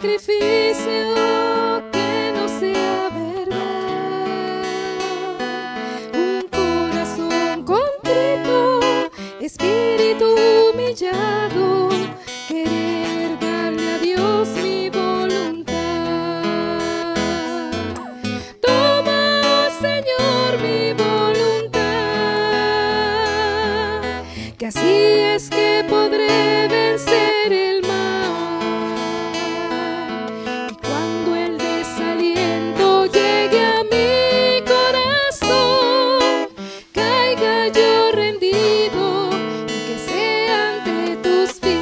sacrificio que no sea verdad. Un corazón contrito, espíritu humillado, querer darle a Dios mi voluntad. Toma, Señor, mi voluntad, que así es que podré vencer el mal. Y cuando el desaliento llegue a mi corazón, caiga yo rendido y que sea ante tus pies.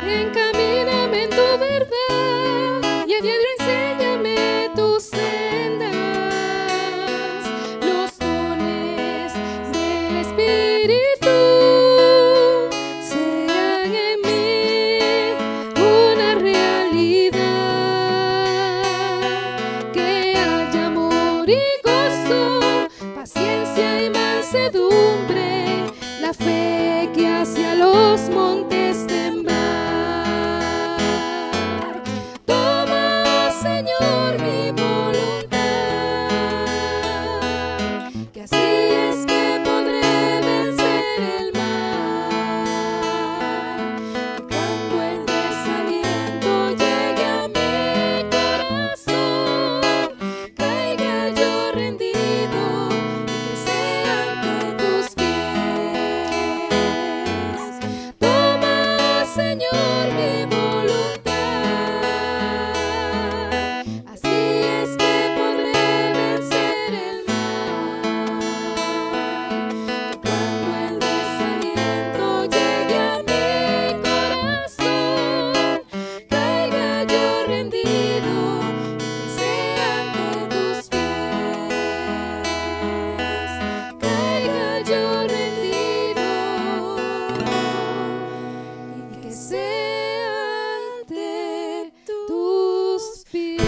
Encamíname en tu verdad y a diario enséñame tus sendas. Los dones del Espíritu sean en mí una realidad. Que haya amor y gozo, paciencia y mansedumbre, la fe que hacia los montes temblar. Toma, Señor, mi voluntad, que así es que podré vencer el mal. Que cuando el desaliento llegue a mi corazón, caiga yo rendido y que sea ante tus pies. Toma, Señor, mi voluntad, así es que podré vencer el mal. Que cuando el desaliento llegue a mi corazón, caiga yo rendido y que sea ante tus pies. Caiga yo rendido y que sea ante tus pies.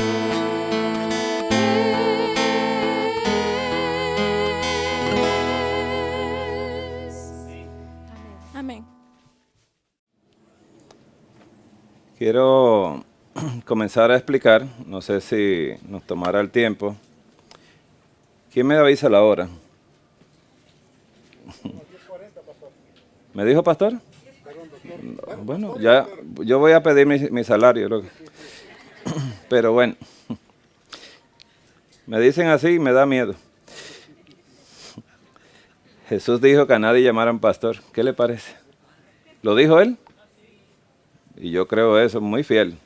Amén. Quiero comenzar a explicar, no sé si nos tomará el tiempo. ¿Quién me avisa la hora? ¿Me dijo pastor? Bueno, ya yo voy a pedir mi salario. Pero bueno, me dicen así y me da miedo. Jesús dijo que a nadie llamaran pastor. ¿Qué le parece? ¿Lo dijo él? Y yo creo eso, muy fiel.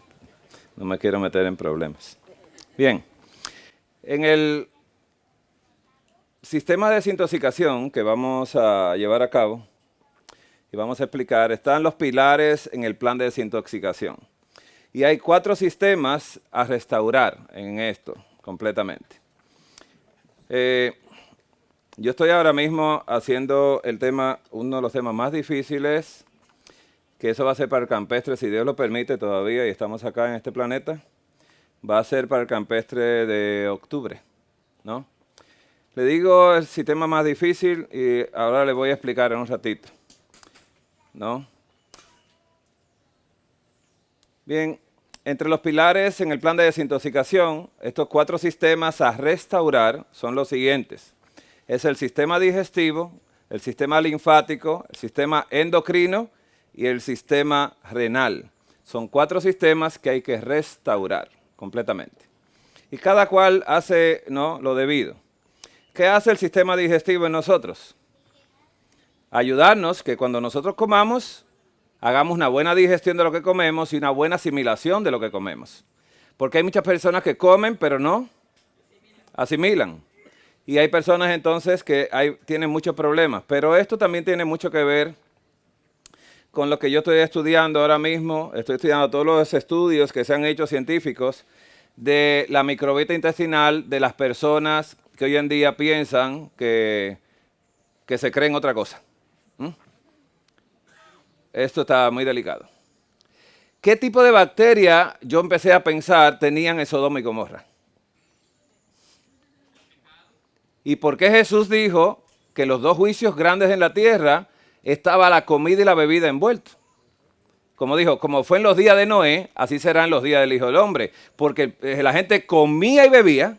No me quiero meter en problemas. Bien, en el sistema de desintoxicación que vamos a llevar a cabo y vamos a explicar, están los pilares en el plan de desintoxicación. Y hay 4 sistemas a restaurar en esto completamente. Yo estoy ahora mismo haciendo el tema, uno de los temas más difíciles, que eso va a ser para el campestre, si Dios lo permite todavía y estamos acá en este planeta, va a ser para el campestre de octubre, ¿no? Le digo el sistema más difícil y ahora le voy a explicar en un ratito, ¿no? Bien, entre los pilares en el plan de desintoxicación, estos 4 sistemas a restaurar son los siguientes. Es el sistema digestivo, el sistema linfático, el sistema endocrino y el sistema renal. Son 4 sistemas que hay que restaurar completamente. Y cada cual hace, ¿no?, lo debido. ¿Qué hace el sistema digestivo en nosotros? Ayudarnos que cuando nosotros comamos, hagamos una buena digestión de lo que comemos y una buena asimilación de lo que comemos. Porque hay muchas personas que comen, pero no asimilan. Y hay personas entonces que tienen muchos problemas. Pero esto también tiene mucho que ver con lo que yo estoy estudiando ahora mismo. Estoy estudiando todos los estudios que se han hecho científicos de la microbiota intestinal de las personas que hoy en día piensan que se creen otra cosa. Esto está muy delicado. ¿Qué tipo de bacteria yo empecé a pensar tenían en Sodoma y Gomorra? ¿Y por qué Jesús dijo que los dos juicios grandes en la tierra estaba la comida y la bebida envueltos? Como dijo, como fue en los días de Noé, así serán los días del Hijo del Hombre. Porque la gente comía y bebía,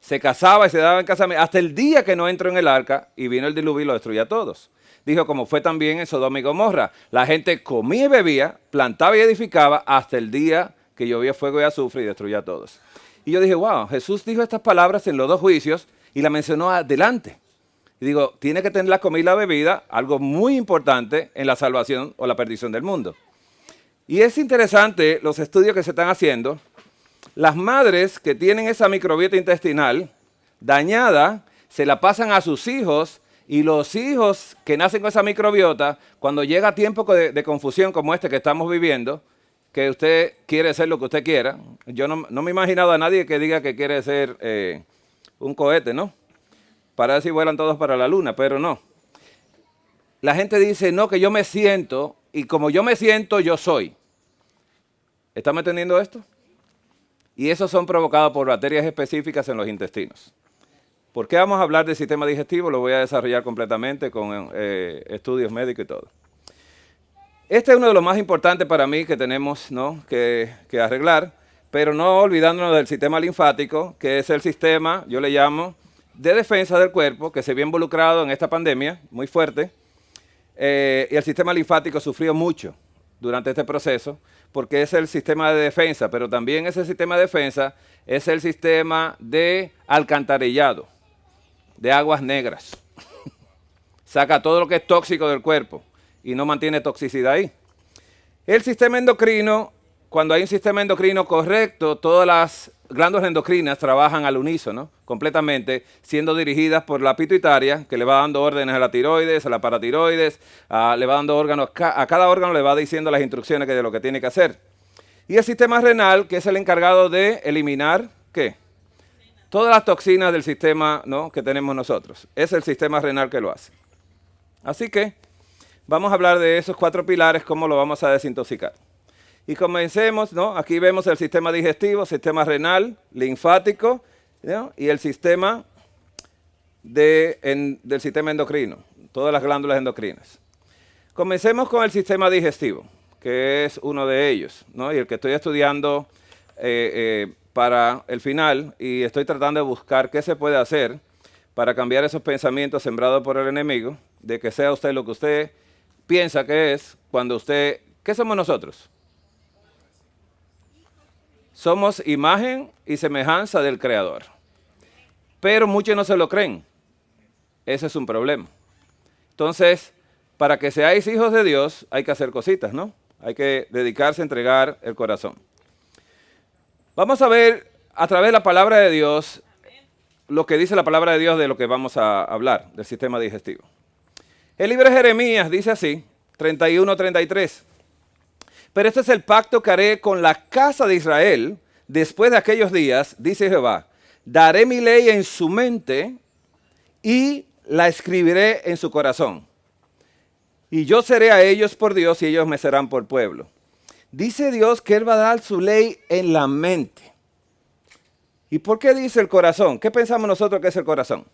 se casaba y se daba en casamiento, hasta el día que no entró en el arca y vino el diluvio y lo destruyó a todos. Dijo, como fue también en Sodoma y Gomorra. La gente comía y bebía, plantaba y edificaba hasta el día que llovía fuego y azufre y destruyó a todos. Y yo dije, wow, Jesús dijo estas palabras en los dos juicios y la mencionó adelante. Y digo, tiene que tener la comida y la bebida, algo muy importante en la salvación o la perdición del mundo. Y es interesante los estudios que se están haciendo. Las madres que tienen esa microbiota intestinal dañada, se la pasan a sus hijos, y los hijos que nacen con esa microbiota, cuando llega tiempo de confusión como este que estamos viviendo, que usted quiere ser lo que usted quiera, yo no me he imaginado a nadie que diga que quiere ser un cohete, ¿no? Para ver si vuelan todos para la luna, pero no. La gente dice, no, que yo me siento, y como yo me siento, yo soy. ¿Están entendiendo esto? Y esos son provocados por bacterias específicas en los intestinos. ¿Por qué vamos a hablar del sistema digestivo? Lo voy a desarrollar completamente con estudios médicos y todo. Este es uno de los más importantes para mí que tenemos, ¿no?, que arreglar, pero no olvidándonos del sistema linfático, que es el sistema, yo le llamo, de defensa del cuerpo, que se vio involucrado en esta pandemia, muy fuerte, y el sistema linfático sufrió mucho durante este proceso, porque es el sistema de defensa, pero también ese sistema de defensa es el sistema de alcantarillado, de aguas negras. Saca todo lo que es tóxico del cuerpo y no mantiene toxicidad ahí. El sistema endocrino, cuando hay un sistema endocrino correcto, todas las glándulas endocrinas trabajan al unísono, completamente, siendo dirigidas por la pituitaria, que le va dando órdenes a la tiroides, a la paratiroides, le va dando órganos, a cada órgano le va diciendo las instrucciones de lo que tiene que hacer. Y el sistema renal, que es el encargado de eliminar, ¿qué? Todas las toxinas del sistema, ¿no?, que tenemos nosotros. Es el sistema renal que lo hace. Así que vamos a hablar de esos 4 pilares, cómo lo vamos a desintoxicar. Y comencemos, ¿no? Aquí vemos el sistema digestivo, sistema renal, linfático, ¿no?, y el sistema del sistema endocrino, todas las glándulas endocrinas. Comencemos con el sistema digestivo, que es uno de ellos, ¿no?, y el que estoy estudiando para el final, y estoy tratando de buscar qué se puede hacer para cambiar esos pensamientos sembrados por el enemigo, de que sea usted lo que usted piensa que es, cuando usted, ¿qué somos nosotros? Somos imagen y semejanza del Creador. Pero muchos no se lo creen. Ese es un problema. Entonces, para que seáis hijos de Dios, hay que hacer cositas, ¿no? Hay que dedicarse a entregar el corazón. Vamos a ver a través de la palabra de Dios lo que dice la palabra de Dios de lo que vamos a hablar, del sistema digestivo. El libro de Jeremías dice así, 31-33. Pero este es el pacto que haré con la casa de Israel después de aquellos días, dice Jehová. Daré mi ley en su mente y la escribiré en su corazón. Y yo seré a ellos por Dios y ellos me serán por pueblo. Dice Dios que Él va a dar su ley en la mente. ¿Y por qué dice el corazón? ¿Qué pensamos nosotros que es el corazón?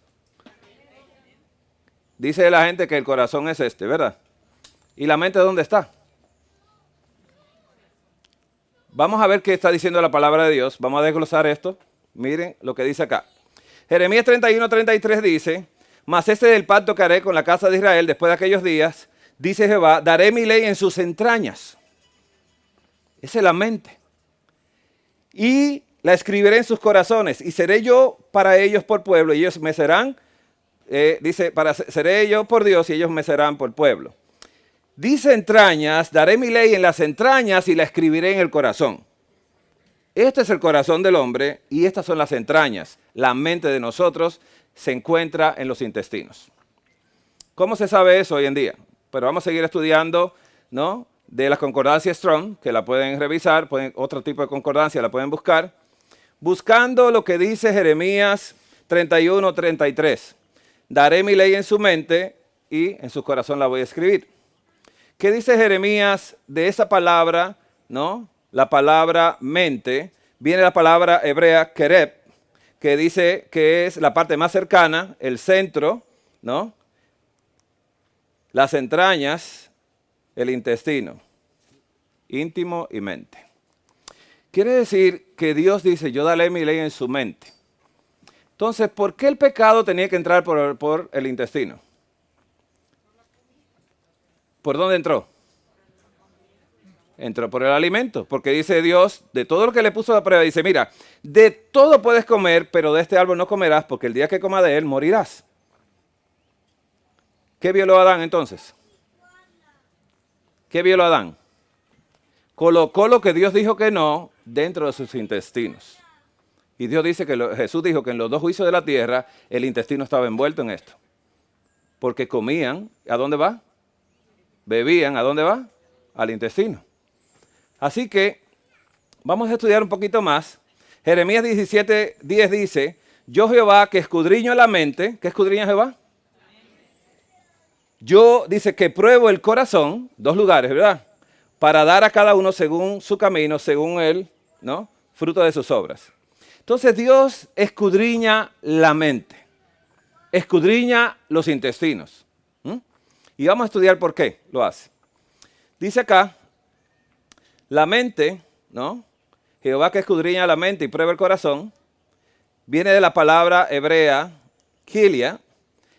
Dice la gente que el corazón es este, ¿verdad? ¿Y la mente dónde está? Vamos a ver qué está diciendo la palabra de Dios. Vamos a desglosar esto. Miren lo que dice acá. Jeremías 31-33 dice, mas este es el pacto que haré con la casa de Israel después de aquellos días, dice Jehová, daré mi ley en sus entrañas. Esa es la mente. Y la escribiré en sus corazones, y seré yo para ellos por pueblo, y ellos me serán, seré yo por Dios, y ellos me serán por pueblo. Dice entrañas, daré mi ley en las entrañas y la escribiré en el corazón. Este es el corazón del hombre y estas son las entrañas. La mente de nosotros se encuentra en los intestinos. ¿Cómo se sabe eso hoy en día? Pero vamos a seguir estudiando, ¿no?, de la concordancia Strong, que la pueden revisar, otro tipo de concordancia la pueden buscar, buscando lo que dice Jeremías 31-33. Daré mi ley en su mente y en su corazón la voy a escribir. ¿Qué dice Jeremías de esa palabra ¿no? La palabra mente, viene la palabra hebrea kereb, que dice que es la parte más cercana, el centro, ¿no? Las entrañas, el intestino, íntimo y mente. Quiere decir que Dios dice, yo daré mi ley en su mente. Entonces, ¿por qué el pecado tenía que entrar por el intestino? ¿Por dónde entró? Entró por el alimento, porque dice Dios, de todo lo que le puso a prueba, dice, mira, de todo puedes comer, pero de este árbol no comerás, porque el día que comas de él morirás. ¿Qué violó Adán entonces? ¿Qué violó Adán? Colocó lo que Dios dijo que no dentro de sus intestinos. Y Dios dice que Jesús dijo que en los dos juicios de la tierra el intestino estaba envuelto en esto. Porque comían, ¿a dónde va? Bebían, ¿a dónde va? Al intestino. Así que vamos a estudiar un poquito más. Jeremías 17:10 dice, yo Jehová que escudriño la mente, ¿qué escudriña Jehová? Yo, dice que pruebo el corazón, dos lugares, ¿verdad? Para dar a cada uno según su camino, según él, ¿no? Fruto de sus obras. Entonces Dios escudriña la mente, escudriña los intestinos. Y vamos a estudiar por qué lo hace. Dice acá, la mente, ¿no? Jehová que escudriña la mente y prueba el corazón, viene de la palabra hebrea, kilia,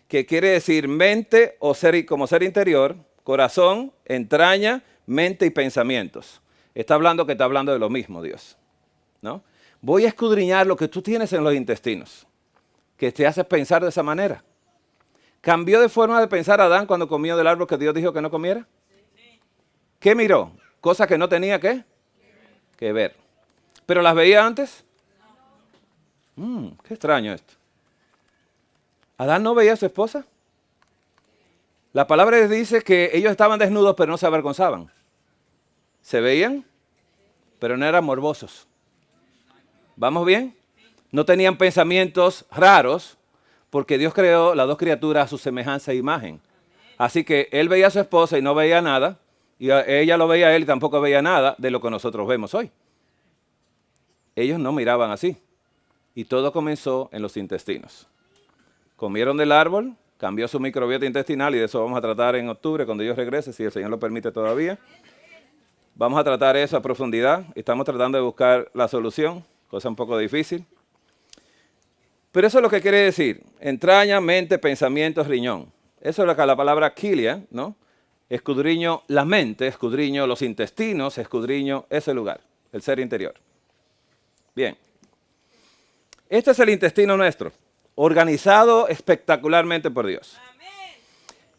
que quiere decir mente o ser, como ser interior, corazón, entraña, mente y pensamientos. Está hablando de lo mismo Dios, ¿no? Voy a escudriñar lo que tú tienes en los intestinos, que te hace pensar de esa manera. ¿Cambió de forma de pensar Adán cuando comió del árbol que Dios dijo que no comiera? ¿Qué miró? Cosas que no tenía que ver. ¿Pero las veía antes? Qué extraño esto. ¿Adán no veía a su esposa? La palabra dice que ellos estaban desnudos pero no se avergonzaban. Se veían, pero no eran morbosos. ¿Vamos bien? No tenían pensamientos raros porque Dios creó las dos criaturas a su semejanza e imagen. Así que él veía a su esposa y no veía nada, y ella lo veía a él y tampoco veía nada de lo que nosotros vemos hoy. Ellos no miraban así. Y todo comenzó en los intestinos. Comieron del árbol, cambió su microbiota intestinal y de eso vamos a tratar en octubre cuando Dios regrese, si el Señor lo permite todavía. Vamos a tratar eso a profundidad. Estamos tratando de buscar la solución, cosa un poco difícil. Pero eso es lo que quiere decir. Entraña, mente, pensamientos, riñón. Eso es lo que la palabra kilia, ¿no? Escudriño la mente, escudriño los intestinos, escudriño ese lugar, el ser interior. Bien. Este es el intestino nuestro, organizado espectacularmente por Dios.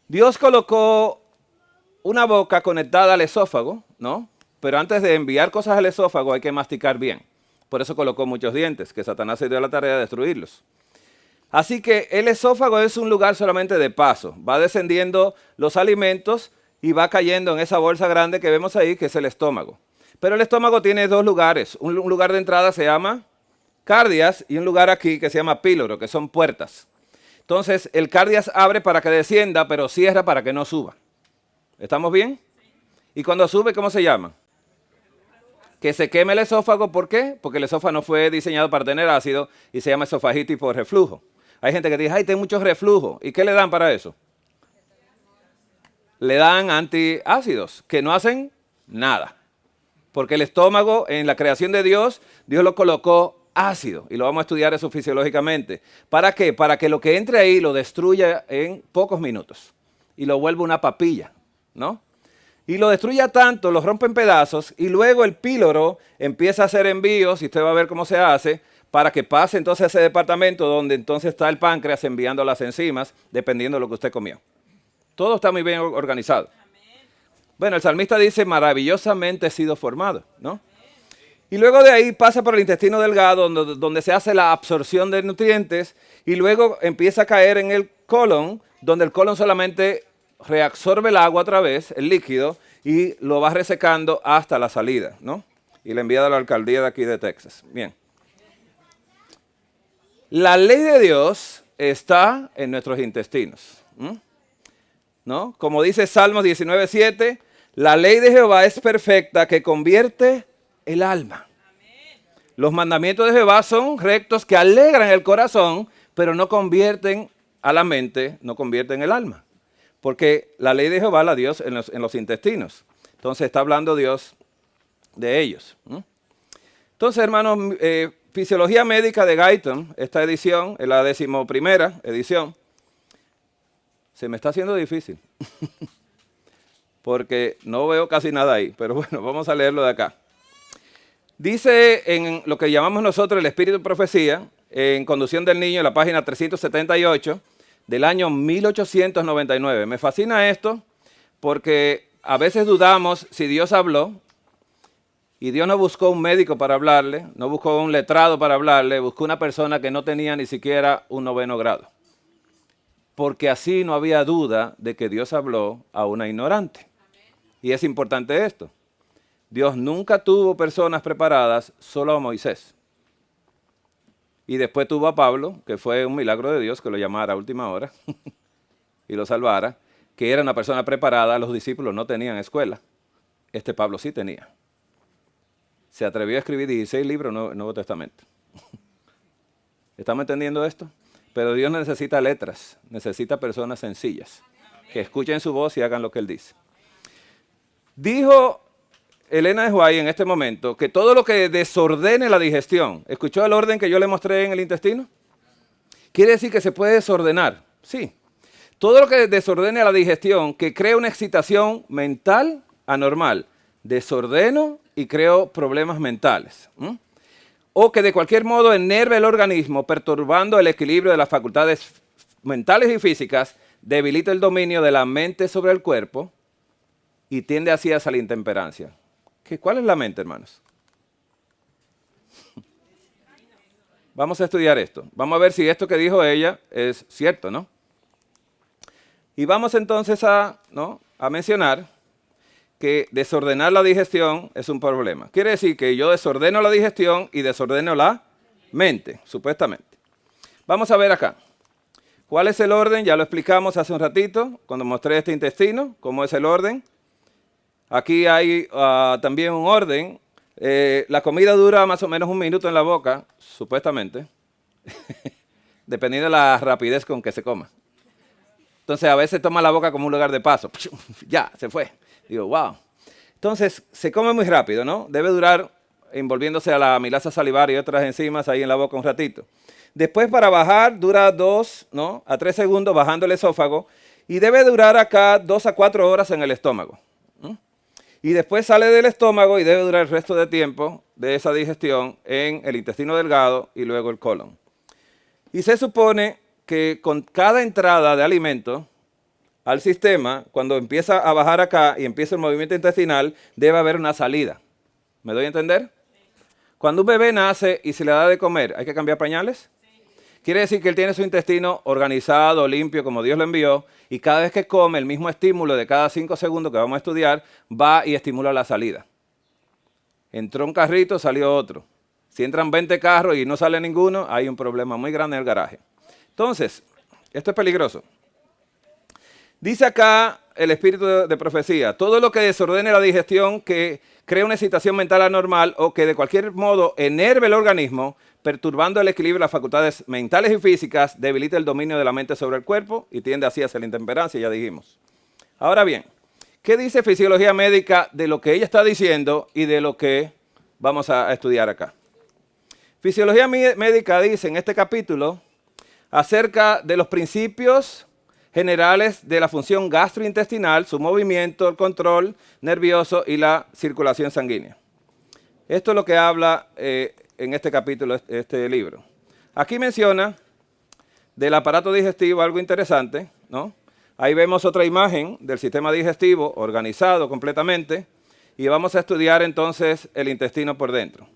Dios colocó una boca conectada al esófago, ¿no? Pero antes de enviar cosas al esófago hay que masticar bien. Por eso colocó muchos dientes, que Satanás se dio a la tarea de destruirlos. Así que el esófago es un lugar solamente de paso. Va descendiendo los alimentos y va cayendo en esa bolsa grande que vemos ahí, que es el estómago. Pero el estómago tiene dos lugares. Un lugar de entrada se llama cardias y un lugar aquí que se llama píloro, que son puertas. Entonces, el cardias abre para que descienda, pero cierra para que no suba. ¿Estamos bien? Y cuando sube, ¿cómo se llama? Que se queme el esófago. ¿Por qué? Porque el esófago no fue diseñado para tener ácido y se llama esofagitis por reflujo. Hay gente que dice, ay, tengo mucho reflujo. ¿Y qué le dan para eso? Le dan antiácidos que no hacen nada. Porque el estómago, en la creación de Dios, Dios lo colocó ácido. Y lo vamos a estudiar eso fisiológicamente. ¿Para qué? Para que lo que entre ahí lo destruya en pocos minutos. Y lo vuelva una papilla, ¿no? Y lo destruya tanto, lo rompe en pedazos. Y luego el píloro empieza a hacer envíos, y usted va a ver cómo se hace, para que pase entonces a ese departamento donde entonces está el páncreas enviando las enzimas, dependiendo de lo que usted comió. Todo está muy bien organizado. Bueno, el salmista dice, maravillosamente he sido formado, ¿no? Y luego de ahí pasa por el intestino delgado, donde se hace la absorción de nutrientes, y luego empieza a caer en el colon, donde el colon solamente reabsorbe el agua otra vez, el líquido, y lo va resecando hasta la salida, ¿no? Y le envía a la alcaldía de aquí de Texas. Bien. La ley de Dios está en nuestros intestinos, ¿no? Como dice Salmos 19:7, La ley de Jehová es perfecta que convierte el alma. Los mandamientos de Jehová son rectos que alegran el corazón, pero no convierten a la mente, no convierten el alma. Porque la ley de Jehová la Dios en los intestinos. Entonces está hablando Dios de ellos. Entonces, hermanos, Fisiología Médica de Guyton, esta edición, es la 11ª edición. Se me está haciendo difícil, porque no veo casi nada ahí, pero bueno, vamos a leerlo de acá. Dice en lo que llamamos nosotros el espíritu de profecía, en Conducción del Niño, en la página 378, del año 1899. Me fascina esto, porque a veces dudamos si Dios habló, y Dios no buscó un médico para hablarle, no buscó un letrado para hablarle, buscó una persona que no tenía ni siquiera un 9º grado. Porque así no había duda de que Dios habló a una ignorante. Y es importante esto. Dios nunca tuvo personas preparadas, solo a Moisés. Y después tuvo a Pablo, que fue un milagro de Dios que lo llamara a última hora y lo salvara, que era una persona preparada. Los discípulos no tenían escuela. Este Pablo sí tenía. Se atrevió a escribir 16 libros en el Nuevo Testamento. ¿Estamos entendiendo esto? Pero Dios no necesita letras, necesita personas sencillas, que escuchen su voz y hagan lo que Él dice. Dijo Elena de White en este momento que todo lo que desordene la digestión, ¿escuchó el orden que yo le mostré en el intestino? Quiere decir que se puede desordenar, sí. Todo lo que desordene la digestión, que crea una excitación mental anormal, desordeno y creo problemas mentales. O que de cualquier modo enerve el organismo, perturbando el equilibrio de las facultades mentales y físicas, debilita el dominio de la mente sobre el cuerpo y tiende así hacia la intemperancia. ¿Cuál es la mente, hermanos? Vamos a estudiar esto. Vamos a ver si esto que dijo ella es cierto, ¿no? Y vamos entonces a mencionar que desordenar la digestión es un problema. Quiere decir que yo desordeno la digestión y desordeno la mente, supuestamente. Vamos a ver acá. ¿Cuál es el orden? Ya lo explicamos hace un ratito, cuando mostré este intestino, cómo es el orden. Aquí hay también un orden. La comida dura más o menos 1 minuto en la boca, supuestamente, dependiendo de la rapidez con que se coma. Entonces, a veces toma la boca como un lugar de paso. Ya, se fue. Digo, wow. Entonces, se come muy rápido, ¿no? Debe durar envolviéndose a la amilasa salivaria y otras enzimas ahí en la boca un ratito. Después, para bajar, dura 2 a 3 segundos bajando el esófago. Y debe durar acá 2 a 4 horas en el estómago. Y después sale del estómago y debe durar el resto de tiempo de esa digestión en el intestino delgado y luego el colon. Y se supone que con cada entrada de alimento al sistema, cuando empieza a bajar acá y empieza el movimiento intestinal, debe haber una salida. ¿Me doy a entender? Cuando un bebé nace y se le da de comer, ¿hay que cambiar pañales? Quiere decir que él tiene su intestino organizado, limpio, como Dios lo envió, y cada vez que come, el mismo estímulo de cada 5 segundos que vamos a estudiar, va y estimula la salida. Entró un carrito, salió otro. Si entran 20 carros y no sale ninguno, hay un problema muy grande en el garaje. Entonces, esto es peligroso. Dice acá el espíritu de profecía, todo lo que desordene la digestión, que crea una excitación mental anormal o que de cualquier modo enerve el organismo, perturbando el equilibrio de las facultades mentales y físicas, debilita el dominio de la mente sobre el cuerpo y tiende así hacia la intemperancia, ya dijimos. Ahora bien, ¿qué dice Fisiología Médica de lo que ella está diciendo y de lo que vamos a estudiar acá? Fisiología Médica dice en este capítulo acerca de los principios generales de la función gastrointestinal, su movimiento, el control nervioso y la circulación sanguínea. Esto es lo que habla en este capítulo, este libro. Aquí menciona del aparato digestivo algo interesante, ¿no? Ahí vemos otra imagen del sistema digestivo organizado completamente y vamos a estudiar entonces el intestino por dentro.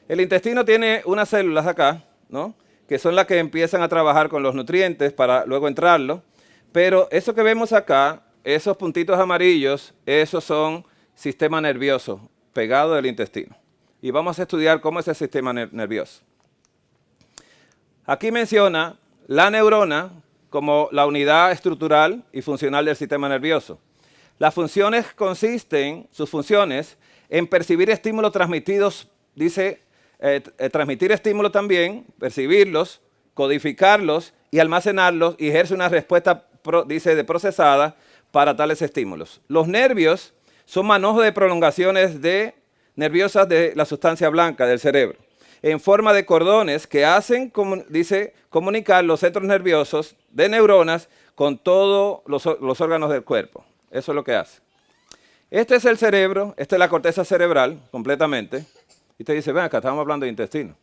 El intestino tiene unas células acá, ¿no? Que son las que empiezan a trabajar con los nutrientes para luego entrarlos. Pero eso que vemos acá, esos puntitos amarillos, esos son sistema nervioso pegado del intestino. Y vamos a estudiar cómo es el sistema nervioso. Aquí menciona la neurona como la unidad estructural y funcional del sistema nervioso. Las funciones consisten, sus funciones, en percibir estímulos transmitidos, dice, transmitir estímulos también, percibirlos, codificarlos y almacenarlos, y ejerce una respuesta, dice, de procesada para tales estímulos. Los nervios son manojos de prolongaciones nerviosas de la sustancia blanca del cerebro, en forma de cordones que hacen, dice, comunicar los centros nerviosos de neuronas con todos los órganos del cuerpo. Eso es lo que hace. Este es el cerebro, esta es la corteza cerebral, completamente. Y usted dice, ven acá, estamos hablando de intestino.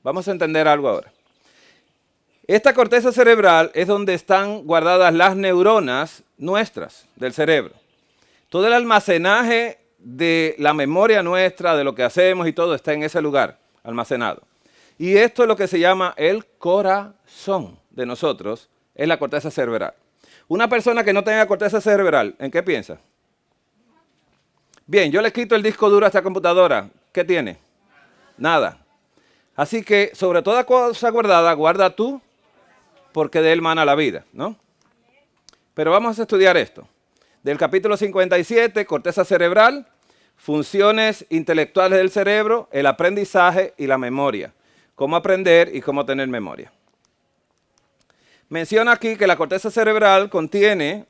Vamos a entender algo ahora. Esta corteza cerebral es donde están guardadas las neuronas nuestras del cerebro. Todo el almacenaje de la memoria nuestra, de lo que hacemos y todo, está en ese lugar, almacenado. Y esto es lo que se llama el corazón de nosotros, es la corteza cerebral. Una persona que no tenga corteza cerebral, ¿en qué piensa? Bien, yo le quito el disco duro a esta computadora, ¿qué tiene? Nada. Así que sobre toda cosa guardada, guarda tú, porque de él mana la vida, ¿no? Pero vamos a estudiar esto. Del capítulo 57, corteza cerebral, funciones intelectuales del cerebro, el aprendizaje y la memoria. Cómo aprender y cómo tener memoria. Menciona aquí que la corteza cerebral contiene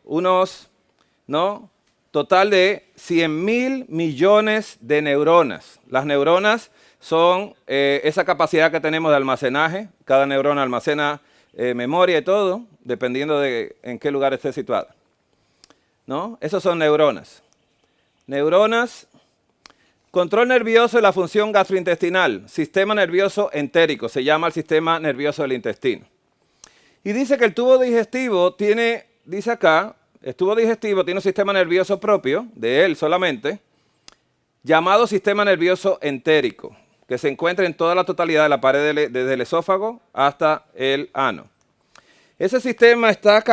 total de 100.000 millones de neuronas. Las neuronas son esa capacidad que tenemos de almacenaje. Cada neurona almacena memoria y todo, dependiendo de en qué lugar esté situada. ¿No? Esos son neuronas. Neuronas, control nervioso de la función gastrointestinal, sistema nervioso entérico, se llama el sistema nervioso del intestino. Y dice que el tubo digestivo tiene, dice acá, el tubo digestivo tiene un sistema nervioso propio, de él solamente, llamado sistema nervioso entérico, que se encuentra en toda la totalidad de la pared desde el esófago hasta el ano. Ese sistema está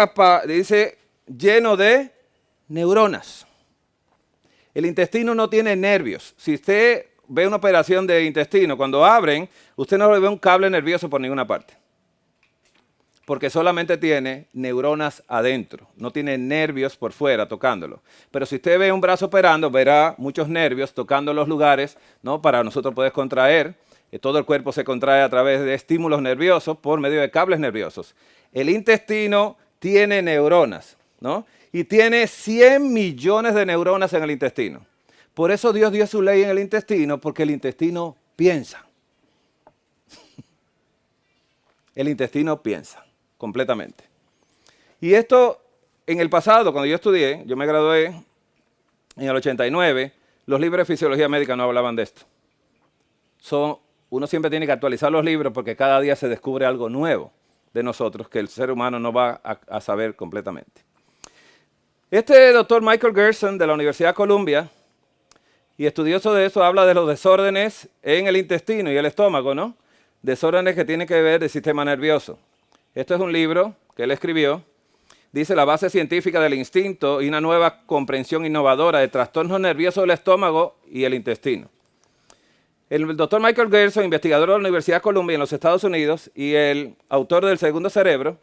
dice, lleno de neuronas. El intestino no tiene nervios. Si usted ve una operación de intestino, cuando abren, usted no ve un cable nervioso por ninguna parte. Porque solamente tiene neuronas adentro, no tiene nervios por fuera tocándolo. Pero si usted ve un brazo operando, verá muchos nervios tocando los lugares, ¿no? Para nosotros poder contraer. Todo el cuerpo se contrae a través de estímulos nerviosos por medio de cables nerviosos. El intestino tiene neuronas, ¿no? Y tiene 100 millones de neuronas en el intestino. Por eso Dios dio su ley en el intestino, porque el intestino piensa. El intestino piensa completamente. Y esto, en el pasado, cuando yo estudié, yo me gradué en el 89, los libros de fisiología médica no hablaban de esto. Uno siempre tiene que actualizar los libros porque cada día se descubre algo nuevo de nosotros que el ser humano no va a saber completamente. Este doctor Michael Gerson de la Universidad de Columbia, y estudioso de eso, habla de los desórdenes en el intestino y el estómago, ¿no? Desórdenes que tienen que ver del sistema nervioso. Esto es un libro que él escribió. Dice la base científica del instinto y una nueva comprensión innovadora de trastornos nerviosos del estómago y el intestino. El doctor Michael Gerson, investigador de la Universidad de Columbia en los Estados Unidos y el autor del Segundo Cerebro,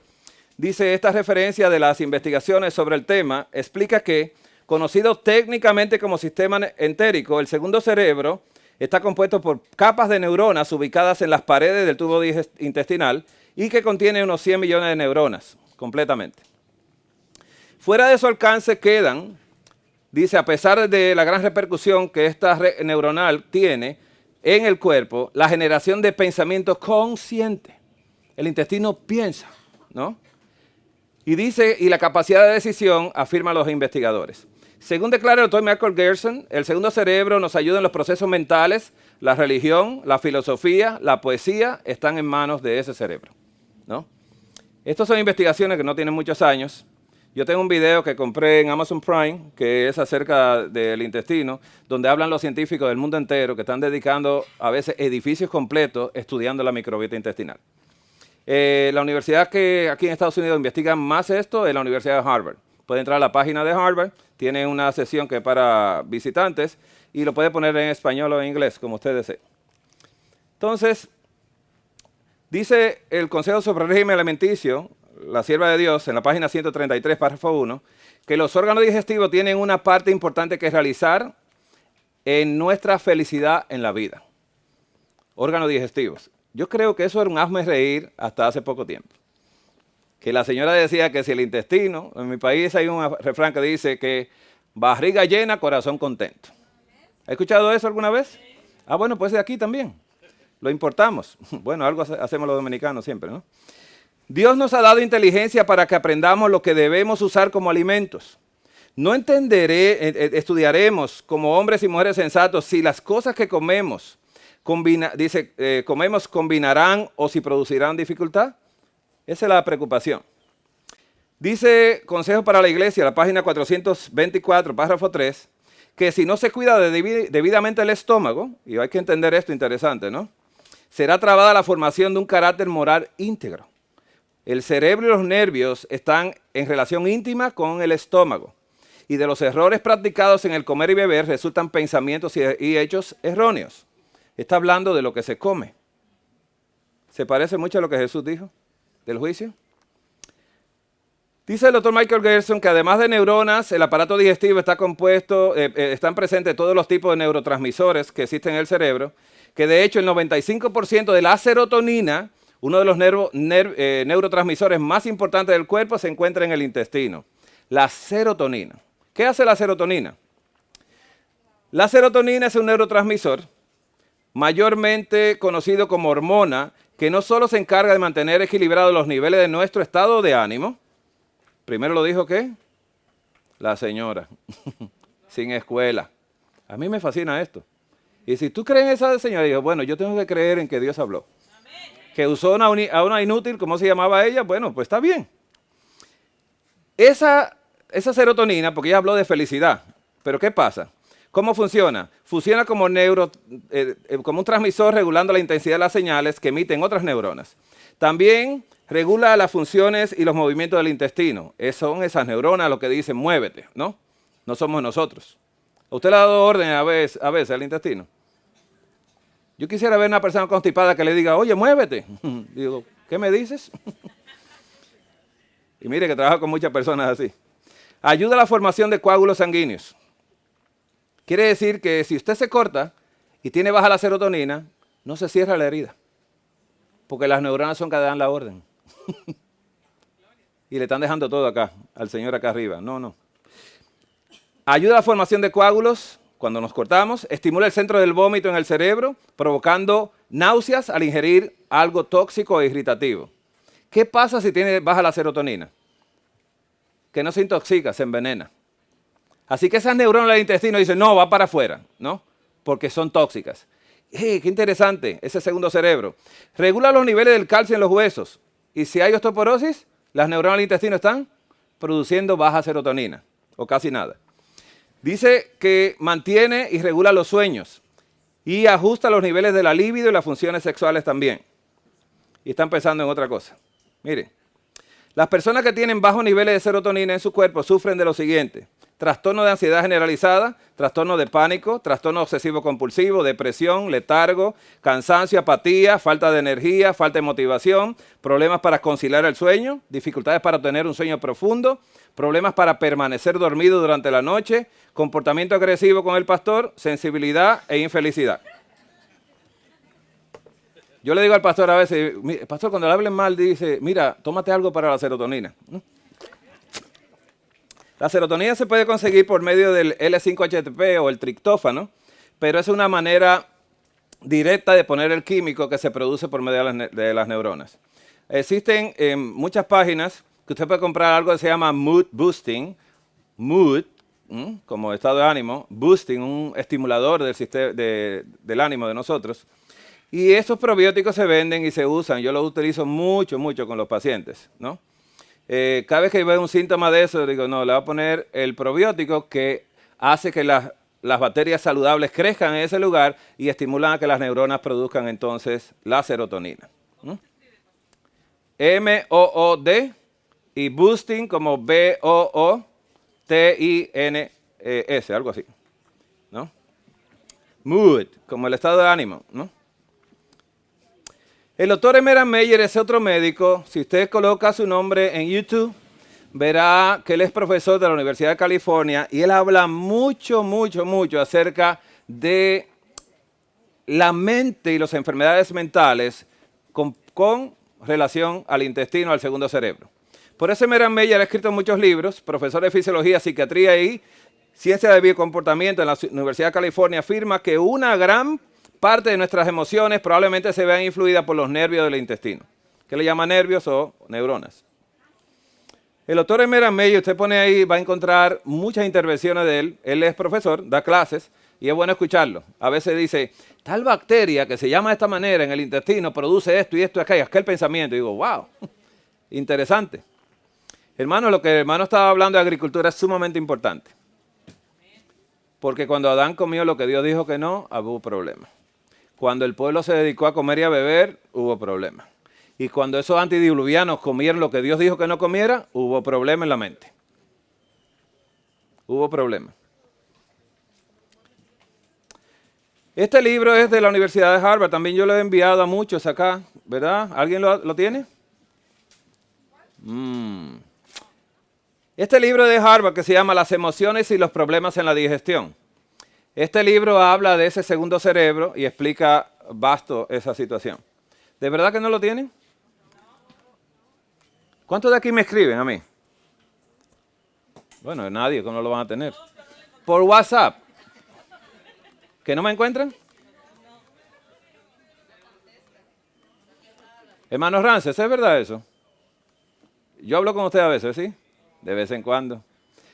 dice esta referencia de las investigaciones sobre el tema, explica que, conocido técnicamente como sistema entérico, el segundo cerebro está compuesto por capas de neuronas ubicadas en las paredes del tubo intestinal y que contiene unos 100 millones de neuronas, completamente. Fuera de su alcance quedan, dice, a pesar de la gran repercusión que esta red neuronal tiene en el cuerpo, la generación de pensamiento consciente. El intestino piensa, ¿no? Y dice, y la capacidad de decisión, afirman los investigadores. Según declara el doctor Michael Gerson, el segundo cerebro nos ayuda en los procesos mentales, la religión, la filosofía, la poesía, están en manos de ese cerebro, ¿no? Estas son investigaciones que no tienen muchos años. Yo tengo un video que compré en Amazon Prime, que es acerca del intestino, donde hablan los científicos del mundo entero que están dedicando a veces edificios completos estudiando la microbiota intestinal. La universidad que aquí en Estados Unidos investiga más esto es la Universidad de Harvard. Puede entrar a la página de Harvard, tiene una sesión que es para visitantes y lo puede poner en español o en inglés, como usted desee. Entonces, dice el Consejo sobre el Régimen Alimenticio, la sierva de Dios, en la página 133, párrafo 1, que los órganos digestivos tienen una parte importante que realizar en nuestra felicidad en la vida. Órganos digestivos. Yo creo que eso era un hazme reír hasta hace poco tiempo. Que la señora decía que si el intestino, en mi país hay un refrán que dice que barriga llena, corazón contento. ¿Ha escuchado eso alguna vez? Ah, bueno, pues de aquí también. Lo importamos. Bueno, algo hacemos los dominicanos siempre, ¿no? Dios nos ha dado inteligencia para que aprendamos lo que debemos usar como alimentos. No estudiaremos como hombres y mujeres sensatos si las cosas que comemos, comemos combinarán o si producirán dificultad. Esa es la preocupación. Dice Consejo para la Iglesia, la página 424, párrafo 3, que si no se cuida debidamente el estómago, y hay que entender esto interesante, ¿no? Será trabada la formación de un carácter moral íntegro. El cerebro y los nervios están en relación íntima con el estómago. Y de los errores practicados en el comer y beber resultan pensamientos y hechos erróneos. Está hablando de lo que se come. ¿Se parece mucho a lo que Jesús dijo del juicio? Dice el doctor Michael Gerson que además de neuronas, el aparato digestivo está compuesto, están presentes todos los tipos de neurotransmisores que existen en el cerebro, que de hecho el 95% de la serotonina, uno de los neurotransmisores más importantes del cuerpo, se encuentra en el intestino. La serotonina. ¿Qué hace la serotonina? La serotonina es un neurotransmisor mayormente conocido como hormona, que no solo se encarga de mantener equilibrados los niveles de nuestro estado de ánimo. Primero lo dijo ¿qué? La señora, sin escuela. A mí me fascina esto. Y si tú crees en esa señora, digo, bueno, yo tengo que creer en que Dios habló. Que usó a una inútil, ¿cómo se llamaba ella? Bueno, pues está bien. Esa serotonina, porque ella habló de felicidad, pero ¿qué pasa? ¿Cómo funciona? Funciona como un transmisor regulando la intensidad de las señales que emiten otras neuronas. También regula las funciones y los movimientos del intestino. Son esas neuronas lo que dicen muévete, ¿no? No somos nosotros. ¿Usted le ha dado orden a veces al intestino? Yo quisiera ver una persona constipada que le diga, oye, muévete. Digo, ¿qué me dices? Y mire que trabajo con muchas personas así. Ayuda a la formación de coágulos sanguíneos. Quiere decir que si usted se corta y tiene baja la serotonina, no se cierra la herida. Porque las neuronas son que dan la orden. Y le están dejando todo acá, al señor acá arriba. No. Ayuda a la formación de coágulos cuando nos cortamos. Estimula el centro del vómito en el cerebro, provocando náuseas al ingerir algo tóxico e irritativo. ¿Qué pasa si tiene baja la serotonina? Que no se intoxica, se envenena. Así que esas neuronas del intestino dicen, no, va para afuera, ¿no? Porque son tóxicas. ¡Qué interesante! Ese segundo cerebro. Regula los niveles del calcio en los huesos. Y si hay osteoporosis, las neuronas del intestino están produciendo baja serotonina, o casi nada. Dice que mantiene y regula los sueños. Y ajusta los niveles de la libido y las funciones sexuales también. Y están pensando en otra cosa. Miren, las personas que tienen bajos niveles de serotonina en su cuerpo sufren de lo siguiente: trastorno de ansiedad generalizada, trastorno de pánico, trastorno obsesivo compulsivo, depresión, letargo, cansancio, apatía, falta de energía, falta de motivación, problemas para conciliar el sueño, dificultades para tener un sueño profundo, problemas para permanecer dormido durante la noche, comportamiento agresivo con el pastor, sensibilidad e infelicidad. Yo le digo al pastor a veces, pastor, cuando le hablen mal, dice, mira, tómate algo para la serotonina. La serotonina se puede conseguir por medio del L5-HTP o el triptófano, pero es una manera directa de poner el químico que se produce por medio de las neuronas. Existen muchas páginas que usted puede comprar algo que se llama Mood Boosting, Mood, como estado de ánimo, Boosting, un estimulador del ánimo de nosotros. Y estos probióticos se venden y se usan. Yo los utilizo mucho con los pacientes, ¿no? Cada vez que veo un síntoma de eso, digo, no, le voy a poner el probiótico que hace que las bacterias saludables crezcan en ese lugar y estimulan a que las neuronas produzcan entonces la serotonina. M-O-O-D y boosting como B-O-O-T-I-N-S, algo así, ¿no? Mood, como el estado de ánimo, ¿no? El doctor Emerald Meyer es otro médico. Si usted coloca su nombre en YouTube, verá que él es profesor de la Universidad de California y él habla mucho acerca de la mente y las enfermedades mentales con relación al intestino, al segundo cerebro. Por eso Emerald Meyer ha escrito muchos libros, profesor de fisiología, psiquiatría y ciencia del biocomportamiento en la Universidad de California, afirma que una gran parte de nuestras emociones probablemente se vean influidas por los nervios del intestino, que le llama nervios o neuronas. El doctor Emerald Meyer, usted pone ahí, va a encontrar muchas intervenciones de él. Él es profesor, da clases y es bueno escucharlo. A veces dice, tal bacteria que se llama de esta manera en el intestino produce esto y esto y aquel pensamiento. Y digo, wow, interesante. Hermano, lo que el hermano estaba hablando de agricultura es sumamente importante. Porque cuando Adán comió lo que Dios dijo que no, hubo problemas. Cuando el pueblo se dedicó a comer y a beber, hubo problemas. Y cuando esos antediluvianos comieron lo que Dios dijo que no comiera, hubo problemas en la mente. Hubo problemas. Este libro es de la Universidad de Harvard. También yo lo he enviado a muchos acá, ¿verdad? ¿Alguien lo tiene? Este libro de Harvard que se llama Las emociones y los problemas en la digestión. Este libro habla de ese segundo cerebro y explica vasto esa situación. ¿De verdad que no lo tienen? ¿Cuántos de aquí me escriben a mí? Bueno, nadie, ¿cómo lo van a tener? Por WhatsApp. ¿Que no me encuentran? Hermanos Rances, ¿es verdad eso? Yo hablo con usted a veces, ¿sí? De vez en cuando.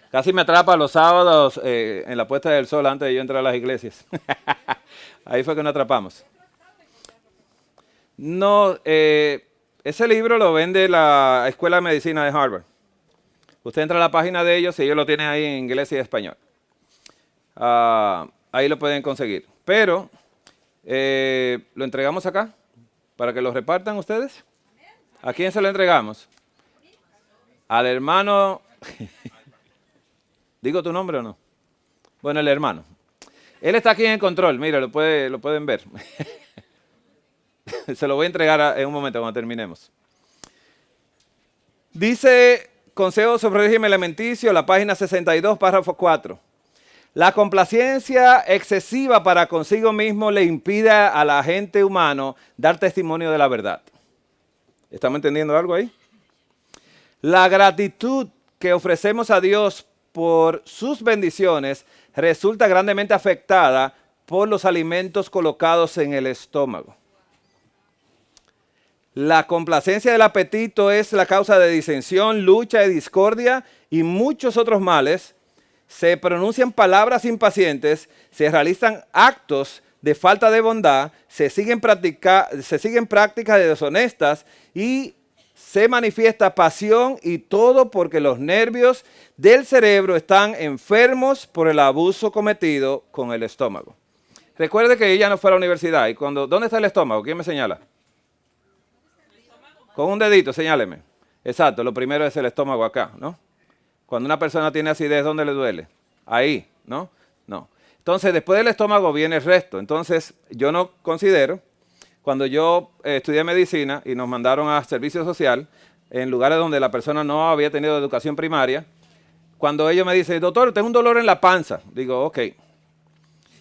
Casi me atrapa los sábados en la puesta del sol antes de yo entrar a las iglesias. Ahí fue que nos atrapamos. No, ese libro lo vende la Escuela de Medicina de Harvard. Usted entra a la página de ellos y ellos lo tienen ahí en inglés y español. Ahí lo pueden conseguir. Pero lo entregamos acá para que lo repartan ustedes. ¿A quién se lo entregamos? Al hermano. ¿Digo tu nombre o no? Bueno, el hermano. Él está aquí en el control, mira, lo pueden ver. Se lo voy a entregar en un momento cuando terminemos. Dice Consejo sobre régimen alimenticio, la página 62, párrafo 4. La complacencia excesiva para consigo mismo le impide a la agente humano dar testimonio de la verdad. ¿Estamos entendiendo algo ahí? La gratitud que ofrecemos a Dios por sus bendiciones resulta grandemente afectada por los alimentos colocados en el estómago. La complacencia del apetito es la causa de disensión, lucha y discordia y muchos otros males. Se pronuncian palabras impacientes, se realizan actos de falta de bondad, se siguen prácticas deshonestas y se manifiesta pasión y todo porque los nervios del cerebro están enfermos por el abuso cometido con el estómago. Recuerde que ella no fue a la universidad y ¿dónde está el estómago? ¿Quién me señala? Con un dedito, señáleme. Exacto, lo primero es el estómago acá, ¿no? Cuando una persona tiene acidez, ¿dónde le duele? Ahí, ¿no? No. Entonces, después del estómago viene el resto. Entonces, yo no considero, cuando yo estudié medicina y nos mandaron a servicio social, en lugares donde la persona no había tenido educación primaria, cuando ellos me dicen, doctor, tengo un dolor en la panza, digo, ok.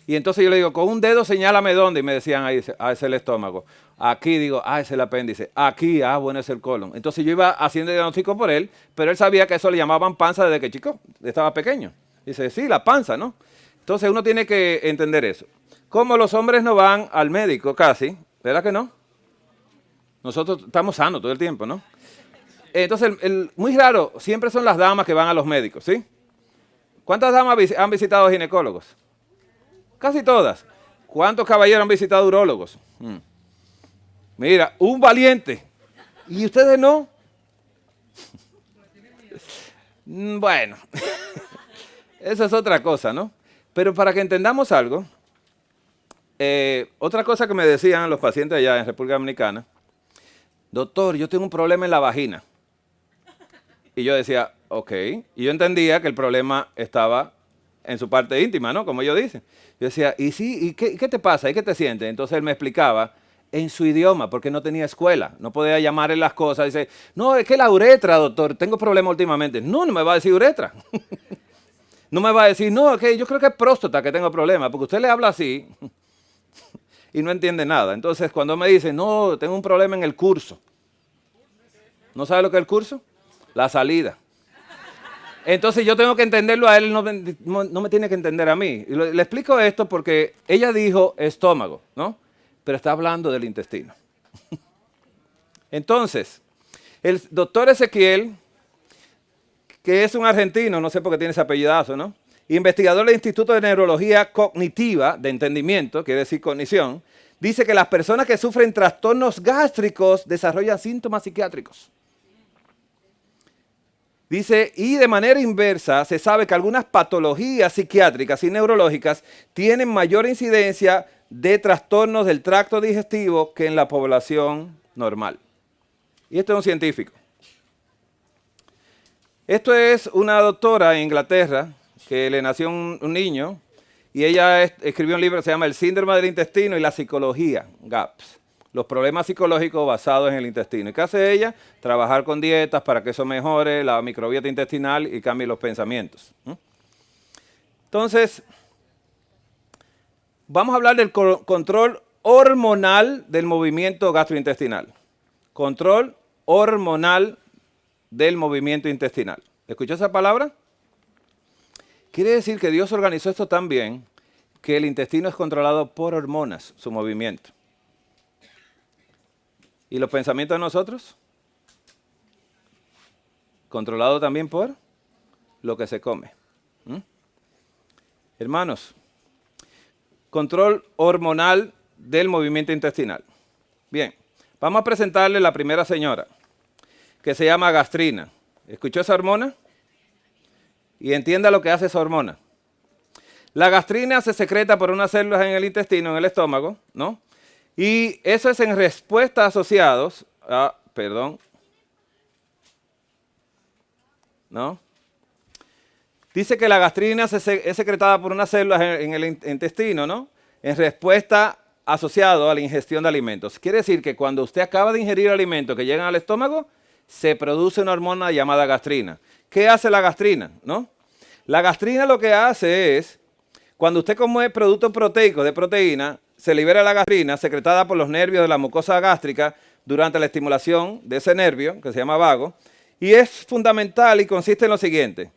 Y entonces yo le digo, con un dedo señálame dónde, y me decían, ahí, es el estómago. Aquí digo, es el apéndice. Aquí, bueno, es el colon. Entonces yo iba haciendo diagnóstico por él, pero él sabía que eso le llamaban panza desde que chico, estaba pequeño. Dice, sí, la panza, ¿no? Entonces uno tiene que entender eso. Como los hombres no van al médico casi, ¿verdad que no? Nosotros estamos sanos todo el tiempo, ¿no? Entonces, muy raro, siempre son las damas que van a los médicos, ¿sí? ¿Cuántas damas han visitado ginecólogos? Casi todas. ¿Cuántos caballeros han visitado urólogos? Mira, un valiente. ¿Y ustedes no? Bueno, eso es otra cosa, ¿no? Pero para que entendamos algo, otra cosa que me decían los pacientes allá en República Dominicana, doctor, yo tengo un problema en la vagina. Y yo decía, ok. Y yo entendía que el problema estaba en su parte íntima, ¿no? Como ellos dicen. Yo decía, ¿y qué te pasa? ¿Y qué te sientes? Entonces él me explicaba, en su idioma, porque no tenía escuela, no podía llamarle las cosas. Dice, no, es que la uretra, doctor, tengo problemas últimamente. No, no me va a decir uretra. No me va a decir, no, que yo creo que es próstata que tengo problemas, porque usted le habla así y no entiende nada. Entonces, cuando me dice, no, tengo un problema en el curso. ¿No sabe lo que es el curso? La salida. Entonces yo tengo que entenderlo a él, no me tiene que entender a mí. Y le explico esto porque ella dijo estómago, ¿no? Pero está hablando del intestino. Entonces, el doctor Ezequiel, que es un argentino, no sé por qué tiene ese apellidazo, ¿no? Investigador del Instituto de Neurología Cognitiva, de entendimiento, quiere decir cognición, dice que las personas que sufren trastornos gástricos desarrollan síntomas psiquiátricos. Dice, y de manera inversa, se sabe que algunas patologías psiquiátricas y neurológicas tienen mayor incidencia de trastornos del tracto digestivo que en la población normal. Y esto es un científico. Esto es una doctora en Inglaterra que le nació un niño y ella escribió un libro que se llama El síndrome del intestino y la psicología, GAPS. Los problemas psicológicos basados en el intestino. ¿Y qué hace ella? Trabajar con dietas para que eso mejore la microbiota intestinal y cambie los pensamientos. Entonces, vamos a hablar del control hormonal del movimiento gastrointestinal. Control hormonal del movimiento intestinal. ¿Escuchó esa palabra? Quiere decir que Dios organizó esto tan bien que el intestino es controlado por hormonas, su movimiento. ¿Y los pensamientos de nosotros? Controlado también por lo que se come. Hermanos, control hormonal del movimiento intestinal. Bien, vamos a presentarle la primera señora, que se llama gastrina. ¿Escuchó esa hormona? Y entienda lo que hace esa hormona. La gastrina se secreta por unas células en el intestino, en el estómago, ¿no? Y eso es en respuesta asociados a, ¿no? Dice que la gastrina es secretada por unas células en el intestino, ¿no? En respuesta asociado a la ingestión de alimentos. Quiere decir que cuando usted acaba de ingerir alimentos que llegan al estómago, se produce una hormona llamada gastrina. ¿Qué hace la gastrina, no? La gastrina lo que hace es, cuando usted come productos proteicos de proteína, se libera la gastrina secretada por los nervios de la mucosa gástrica durante la estimulación de ese nervio, que se llama vago, y es fundamental y consiste en lo siguiente.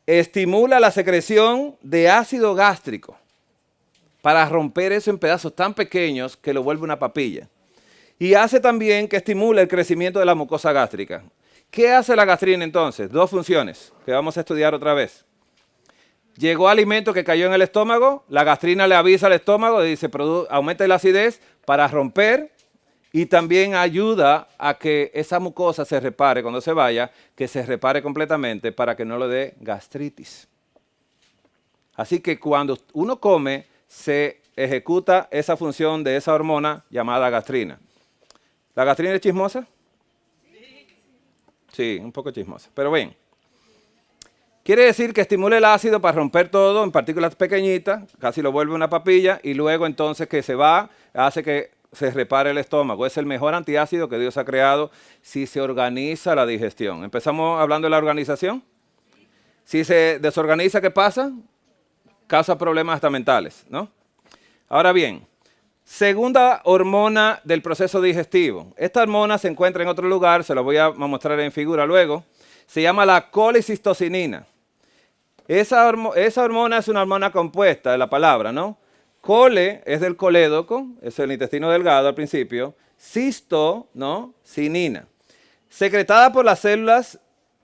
Estimula la secreción de ácido gástrico para romper eso en pedazos tan pequeños que lo vuelve una papilla. Y hace también que estimule el crecimiento de la mucosa gástrica. ¿Qué hace la gastrina entonces? Dos funciones que vamos a estudiar otra vez. Llegó alimento que cayó en el estómago, la gastrina le avisa al estómago y dice, aumenta la acidez para romper y también ayuda a que esa mucosa se repare cuando se vaya, que se repare completamente para que no le dé gastritis. Así que cuando uno come, se ejecuta esa función de esa hormona llamada gastrina. ¿La gastrina es chismosa? Sí, un poco chismosa, pero bien. Quiere decir que estimula el ácido para romper todo en partículas pequeñitas, casi lo vuelve una papilla, y luego entonces que se va, hace que se repare el estómago. Es el mejor antiácido que Dios ha creado si se organiza la digestión. Empezamos hablando de la organización. Si se desorganiza, ¿qué pasa? Causa problemas hasta mentales, ¿no? Ahora bien, segunda hormona del proceso digestivo. Esta hormona se encuentra en otro lugar, se la voy a mostrar en figura luego. Se llama la colecistocinina. Esa hormona es una hormona compuesta de la palabra, ¿no? Cole es del colédoco, es el intestino delgado al principio. Cisto, ¿no? Cinina. Secretada por las células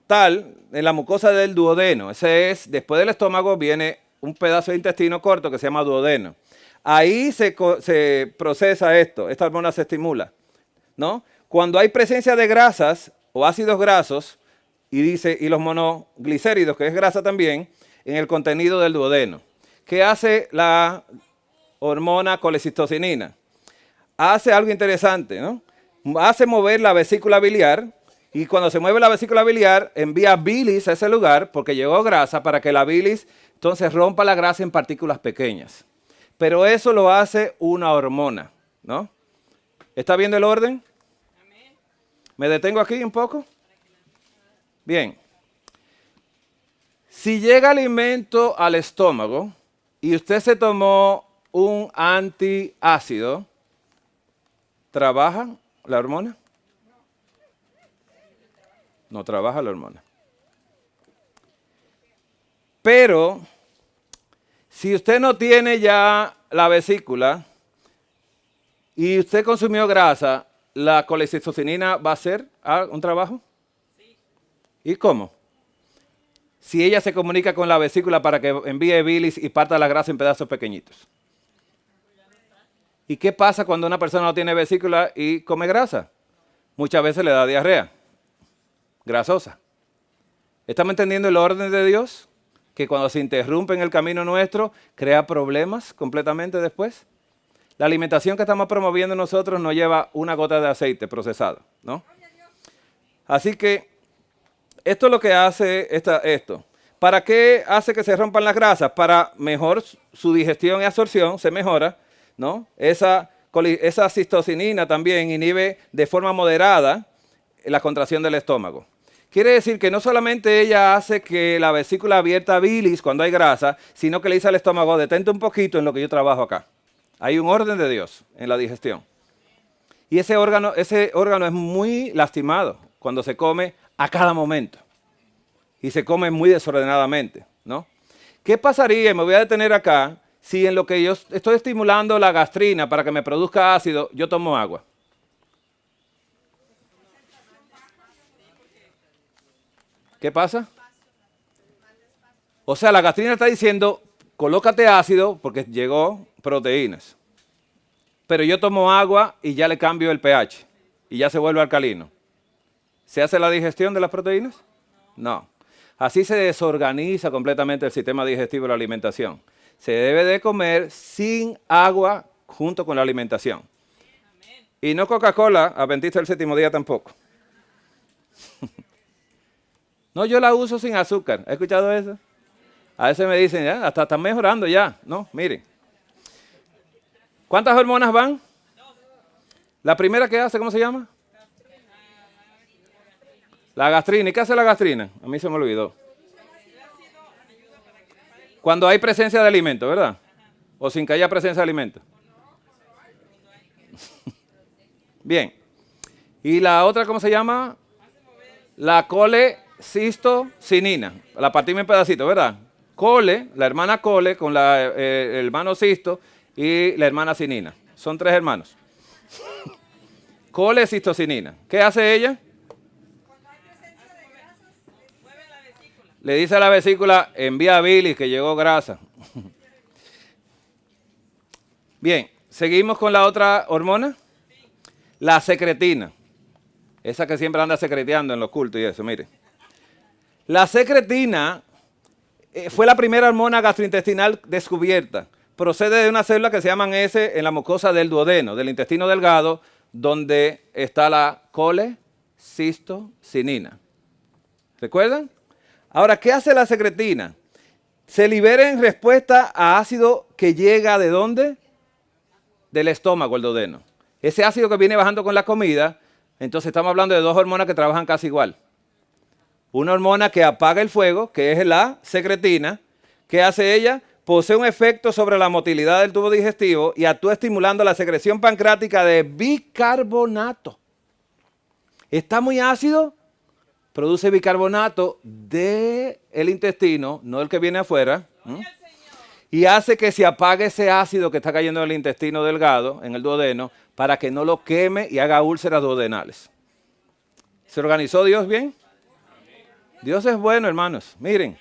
tal en la mucosa del duodeno. Ese es, después del estómago viene un pedazo de intestino corto que se llama duodeno. Ahí se procesa esto, esta hormona se estimula, ¿no? Cuando hay presencia de grasas o ácidos grasos, y los monoglicéridos, que es grasa también, en el contenido del duodeno. ¿Qué hace la hormona colecistocinina? Hace algo interesante, ¿no? Hace mover la vesícula biliar, y cuando se mueve la vesícula biliar, envía bilis a ese lugar, porque llegó grasa, para que la bilis entonces rompa la grasa en partículas pequeñas. Pero eso lo hace una hormona, ¿no? ¿Está viendo el orden? ¿Me detengo aquí un poco? Bien. Si llega alimento al estómago y usted se tomó un antiácido, ¿trabaja la hormona? No trabaja la hormona. Pero, si usted no tiene ya la vesícula y usted consumió grasa, ¿la colecistocinina va a hacer un trabajo? Sí. ¿Y cómo? Si ella se comunica con la vesícula para que envíe bilis y parta la grasa en pedazos pequeñitos. ¿Y qué pasa cuando una persona no tiene vesícula y come grasa? Muchas veces le da diarrea grasosa. ¿Estamos entendiendo el orden de Dios? Que cuando se interrumpe en el camino nuestro, crea problemas completamente después. La alimentación que estamos promoviendo nosotros no lleva una gota de aceite procesado, ¿no? Así que esto es lo que hace esto. ¿Para qué hace que se rompan las grasas? Para mejor su digestión y absorción, se mejora, ¿no? Esa cistocinina también inhibe de forma moderada la contracción del estómago. Quiere decir que no solamente ella hace que la vesícula abierta bilis cuando hay grasa, sino que le dice al estómago, detente un poquito en lo que yo trabajo acá. Hay un orden de Dios en la digestión. Y ese órgano es muy lastimado cuando se come a cada momento. Y se come muy desordenadamente, ¿no? ¿Qué pasaría, y me voy a detener acá, si en lo que yo estoy estimulando la gastrina para que me produzca ácido, yo tomo agua? ¿Qué pasa? O sea, la gastrina está diciendo, colócate ácido porque llegó proteínas. Pero yo tomo agua y ya le cambio el pH y ya se vuelve alcalino. ¿Se hace la digestión de las proteínas? No. Así se desorganiza completamente el sistema digestivo de la alimentación. Se debe de comer sin agua junto con la alimentación. Y no Coca-Cola, adventista del séptimo día tampoco. No, yo la uso sin azúcar. ¿Has escuchado eso? A veces me dicen, ya, hasta están mejorando ya. No, miren. ¿Cuántas hormonas van? La primera que hace, ¿cómo se llama? La gastrina. ¿Y qué hace la gastrina? A mí se me olvidó. Cuando hay presencia de alimento, ¿verdad? O sin que haya presencia de alimento. Bien. ¿Y la otra cómo se llama? La colecistocinina. La partimos en pedacitos, ¿verdad? La hermana cole con el hermano cisto y la hermana cinina. Son 3 hermanos. Colecistocinina. ¿Qué hace ella? Le dice a la vesícula, envía bilis que llegó grasa. Bien, seguimos con la otra hormona. La secretina. Esa que siempre anda secreteando en los cultos y eso, mire. La secretina fue la primera hormona gastrointestinal descubierta. Procede de una célula que se llaman S en la mucosa del duodeno, del intestino delgado, donde está la colecistocinina. ¿Recuerdan? Ahora, ¿qué hace la secretina? Se libera en respuesta a ácido que llega ¿de dónde? Del estómago, el duodeno. Ese ácido que viene bajando con la comida, entonces estamos hablando de 2 hormonas que trabajan casi igual. Una hormona que apaga el fuego, que es la secretina. ¿Qué hace ella? Posee un efecto sobre la motilidad del tubo digestivo y actúa estimulando la secreción pancreática de bicarbonato. ¿Está muy ácido? Produce bicarbonato del intestino, no el que viene afuera. Y hace que se apague ese ácido que está cayendo en el intestino delgado, en el duodeno, para que no lo queme y haga úlceras duodenales. ¿Se organizó Dios bien? Dios es bueno, hermanos. Miren,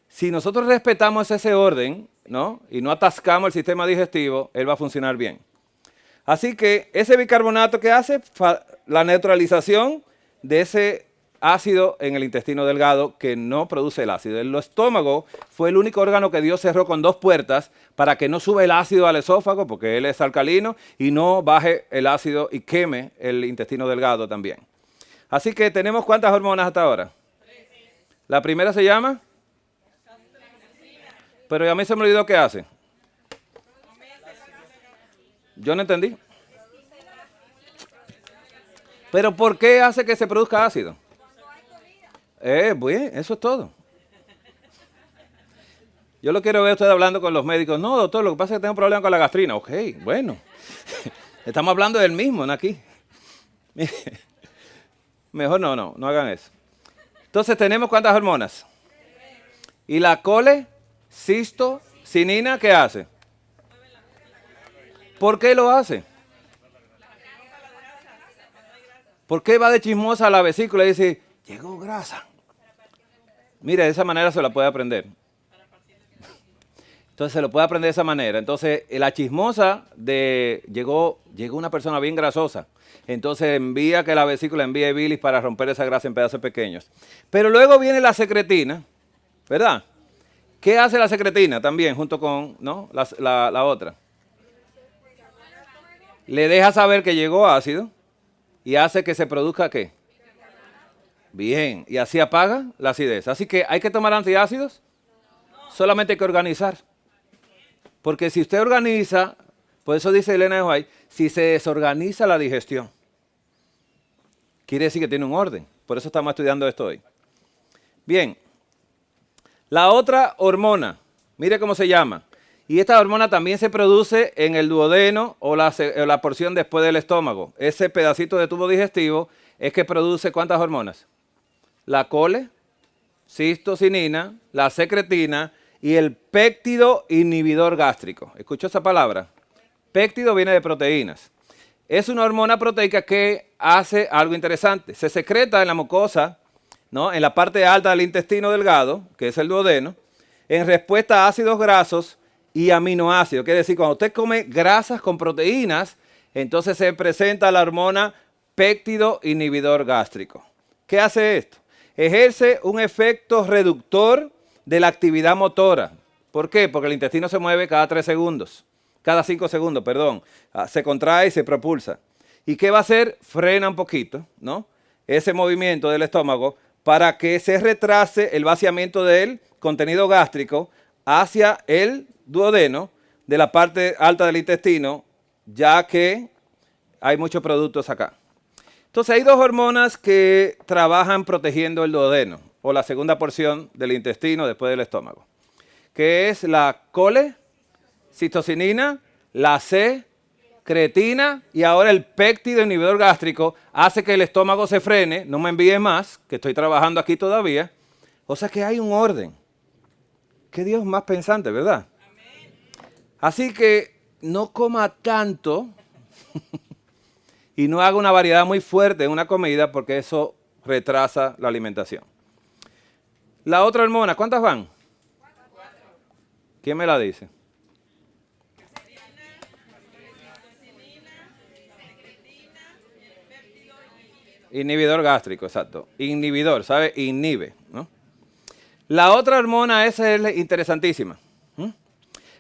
si nosotros respetamos ese orden, ¿no? Y no atascamos el sistema digestivo, él va a funcionar bien. Así que ese bicarbonato que hace la neutralización de ese ácido en el intestino delgado que no produce el ácido. El estómago fue el único órgano que Dios cerró con 2 puertas para que no suba el ácido al esófago, porque él es alcalino, y no baje el ácido y queme el intestino delgado también. Así que tenemos ¿cuántas hormonas hasta ahora? 3. La primera se llama... Pero a mí se me olvidó qué hace. Yo no entendí. Pero ¿por qué hace que se produzca ácido? Bien, eso es todo. Yo lo quiero ver a usted hablando con los médicos. No, doctor, lo que pasa es que tengo un problema con la gastrina. Ok, bueno. Estamos hablando del mismo, no aquí. Mejor no hagan eso. Entonces, ¿tenemos cuántas hormonas? ¿Y la colecistocinina qué hace? ¿Por qué lo hace? ¿Por qué va de chismosa a la vesícula y dice, llegó grasa? Mire, de esa manera se la puede aprender. Entonces se lo puede aprender de esa manera. Entonces, la chismosa llegó una persona bien grasosa. Entonces envía que la vesícula envíe bilis para romper esa grasa en pedazos pequeños. Pero luego viene la secretina, ¿verdad? ¿Qué hace la secretina también junto con la otra? Le deja saber que llegó ácido y hace que se produzca ¿qué? Bien, y así apaga la acidez. Así que hay que tomar antiácidos, solamente hay que organizar. Porque si usted organiza, por eso dice Elena de White, si se desorganiza la digestión, quiere decir que tiene un orden. Por eso estamos estudiando esto hoy. Bien, la otra hormona, mire cómo se llama. Y esta hormona también se produce en el duodeno o la porción después del estómago. Ese pedacito de tubo digestivo es que produce ¿cuántas hormonas? La colecistocinina, la secretina y el péptido inhibidor gástrico. ¿Escuchó esa palabra? Péptido viene de proteínas. Es una hormona proteica que hace algo interesante. Se secreta en la mucosa, ¿no? En la parte alta del intestino delgado, que es el duodeno, en respuesta a ácidos grasos y aminoácidos. Quiere decir, cuando usted come grasas con proteínas, entonces se presenta la hormona péptido inhibidor gástrico. ¿Qué hace esto? Ejerce un efecto reductor de la actividad motora. ¿Por qué? Porque el intestino se mueve cada 5 segundos, perdón. Se contrae y se propulsa. ¿Y qué va a hacer? Frena un poquito, ¿no? Ese movimiento del estómago para que se retrase el vaciamiento del contenido gástrico hacia el duodeno de la parte alta del intestino, ya que hay muchos productos acá. Entonces hay dos hormonas que trabajan protegiendo el duodeno o la segunda porción del intestino después del estómago, que es la colecistocinina, la secretina y ahora el péptido inhibidor gástrico hace que el estómago se frene. No me envíe más, que estoy trabajando aquí todavía. O sea que hay un orden. Qué Dios más pensante, ¿verdad? Amén. Así que no coma tanto y no haga una variedad muy fuerte en una comida porque eso retrasa la alimentación. La otra hormona, ¿cuántas van? 4. ¿Quién me la dice? Inhibidor gástrico, exacto. Inhibidor, ¿sabe? Inhibe, ¿no? La otra hormona esa es interesantísima.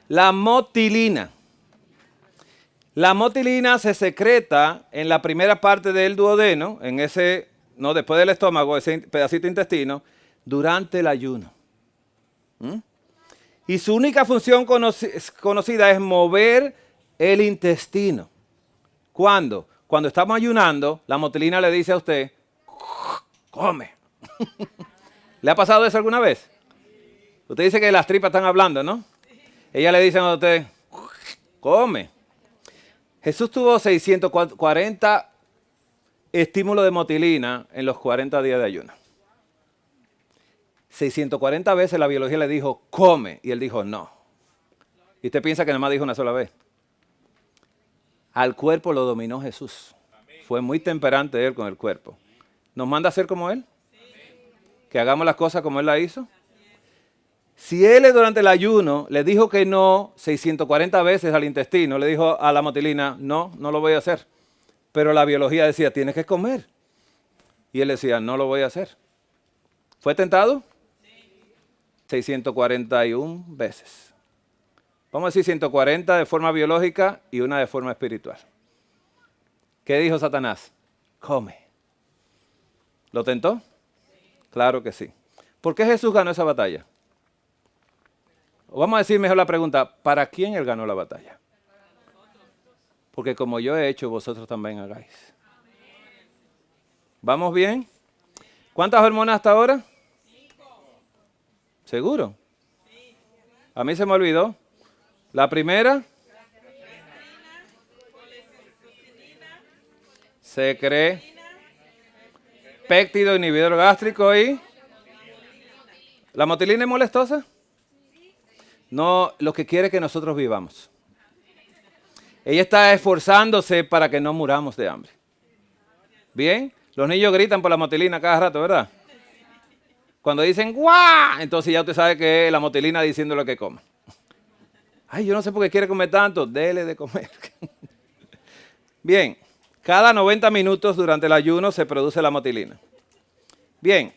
La motilina. La motilina se secreta en la primera parte del duodeno, en ese, no, después del estómago, ese pedacito de intestino, durante el ayuno. Y su única función conocida es mover el intestino. ¿Cuándo? Cuando estamos ayunando, la motilina le dice a usted, come. ¿Le ha pasado eso alguna vez? Usted dice que las tripas están hablando, ¿no? Ella le dice a usted, come. Jesús tuvo 640 estímulos de motilina en los 40 días de ayuno. 640 veces la biología le dijo, come, y él dijo, no. Y usted piensa que nada más dijo una sola vez. Al cuerpo lo dominó Jesús. Fue muy temperante él con el cuerpo. ¿Nos manda a ser como él? Que hagamos las cosas como él las hizo. Si él durante el ayuno le dijo que no 640 veces al intestino, le dijo a la motilina, no lo voy a hacer. Pero la biología decía, tienes que comer. Y él decía, no lo voy a hacer. ¿Fue tentado? 641 veces. Vamos a decir 140 de forma biológica y una de forma espiritual. ¿Qué dijo Satanás? Come. ¿Lo tentó? Claro que sí. ¿Por qué Jesús ganó esa batalla? O vamos a decir mejor la pregunta, ¿para quién él ganó la batalla? Porque como yo he hecho, vosotros también hagáis. ¿Vamos bien? ¿Cuántas hormonas hasta ahora? 5. ¿Seguro? A mí se me olvidó. La primera. Péptido inhibidor gástrico y... ¿La motilina es molestosa? No, lo que quiere es que nosotros vivamos. Ella está esforzándose para que no muramos de hambre. ¿Bien? Los niños gritan por la motilina cada rato, ¿verdad? Cuando dicen ¡guau! Entonces ya usted sabe que es la motilina diciendo lo que coma. Ay, yo no sé por qué quiere comer tanto. Dele de comer. Bien, cada 90 minutos durante el ayuno se produce la motilina. Bien,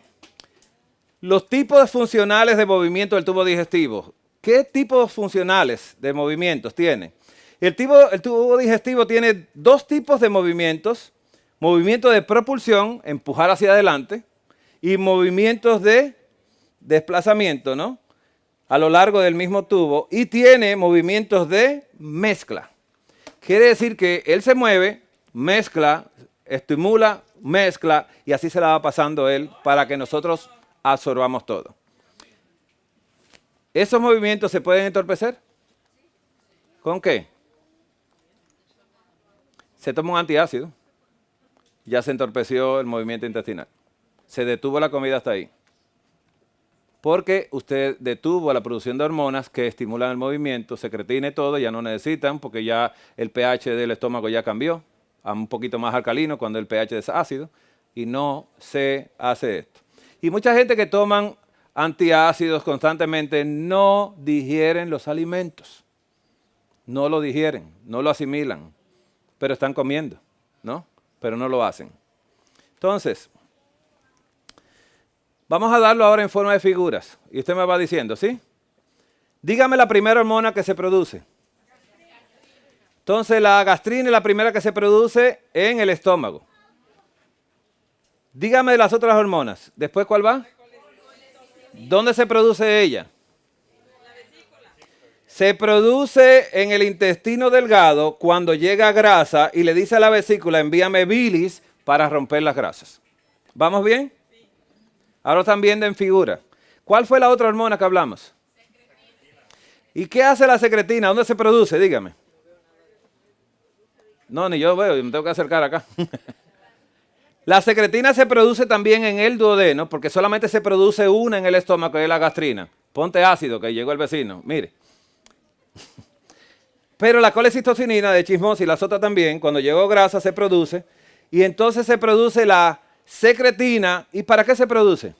los tipos funcionales de movimiento del tubo digestivo. ¿Qué tipos funcionales de movimientos tiene? El tubo digestivo tiene dos tipos de movimientos. Movimiento de propulsión, empujar hacia adelante, y movimientos de desplazamiento, ¿no? A lo largo del mismo tubo. Y tiene movimientos de mezcla. Quiere decir que él se mueve, mezcla, estimula, mezcla, y así se la va pasando él para que nosotros absorbamos todo. ¿Esos movimientos se pueden entorpecer? ¿Con qué? Se toma un antiácido. Ya se entorpeció el movimiento intestinal. Se detuvo la comida hasta ahí. Porque usted detuvo la producción de hormonas que estimulan el movimiento, secretina y todo, ya no necesitan porque ya el pH del estómago ya cambió a un poquito más alcalino cuando el pH es ácido y no se hace esto. Y mucha gente que toman antiácidos constantemente no digieren los alimentos. No lo digieren, no lo asimilan, pero están comiendo, ¿no? Pero no lo hacen. Entonces, vamos a darlo ahora en forma de figuras. Y usted me va diciendo, ¿sí? Dígame la primera hormona que se produce. Entonces, la gastrina es la primera que se produce en el estómago. Dígame las otras hormonas. ¿Después cuál va? ¿Dónde se produce ella? Se produce en el intestino delgado cuando llega grasa y le dice a la vesícula, envíame bilis para romper las grasas. ¿Vamos bien? Ahora están viendo en figura. ¿Cuál fue la otra hormona que hablamos? ¿Y qué hace la secretina? ¿Dónde se produce? Dígame. No, ni yo veo, me tengo que acercar acá. La secretina se produce también en el duodeno, porque solamente se produce una en el estómago, que es la gastrina. Ponte ácido, que llegó el vecino. Mire. Pero la colecistocinina de chismosa y las otras también, cuando llegó grasa se produce, y entonces se produce la secretina. ¿Y para qué se produce?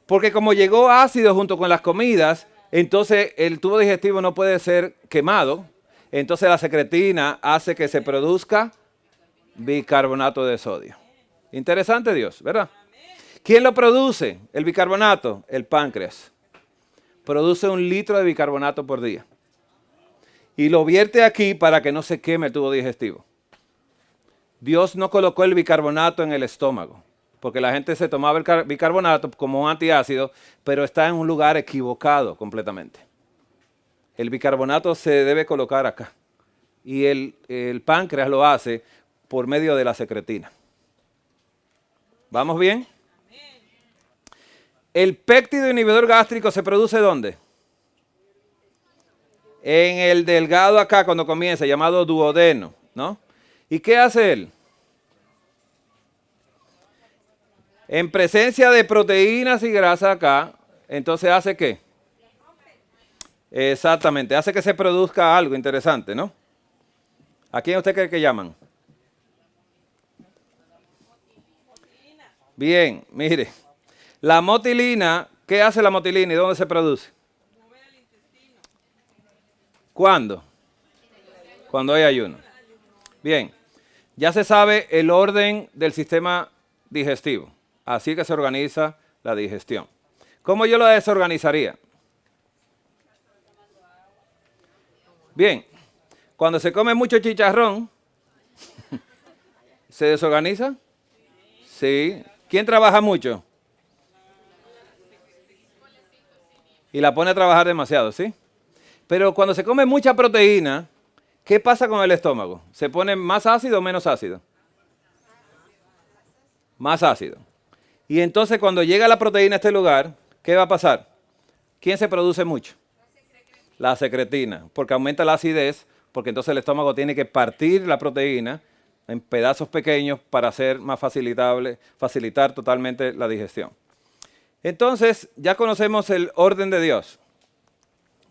Porque como llegó ácido junto con las comidas, entonces el tubo digestivo no puede ser quemado, entonces la secretina hace que se produzca bicarbonato de sodio. Interesante Dios, ¿verdad? ¿Quién lo produce? El bicarbonato, el páncreas. Produce 1 litro de bicarbonato por día. Y lo vierte aquí para que no se queme el tubo digestivo. Dios no colocó el bicarbonato en el estómago, porque la gente se tomaba el bicarbonato como un antiácido, pero está en un lugar equivocado completamente. El bicarbonato se debe colocar acá. Y el páncreas lo hace por medio de la secretina. ¿Vamos bien? El péptido inhibidor gástrico se produce ¿dónde? En el delgado acá cuando comienza, llamado duodeno, ¿no? ¿Y qué hace él? En presencia de proteínas y grasa acá, entonces ¿hace qué? Exactamente, hace que se produzca algo interesante, ¿no? ¿A quién usted cree que llaman? Bien, mire. La motilina, ¿qué hace la motilina y dónde se produce? ¿Cuándo? Cuando hay ayuno. Bien, ya se sabe el orden del sistema digestivo. Así que se organiza la digestión. ¿Cómo yo la desorganizaría? Bien, cuando se come mucho chicharrón, ¿se desorganiza? Sí. ¿Quién trabaja mucho? Y la pone a trabajar demasiado, ¿sí? Pero cuando se come mucha proteína, ¿qué pasa con el estómago? ¿Se pone más ácido o menos ácido? más ácido. Y entonces cuando llega la proteína a este lugar, ¿qué va a pasar? ¿Quién se produce mucho? La secretina, porque aumenta la acidez, porque entonces el estómago tiene que partir la proteína en pedazos pequeños para hacer más facilitar totalmente la digestión. Entonces, ya conocemos el orden de Dios.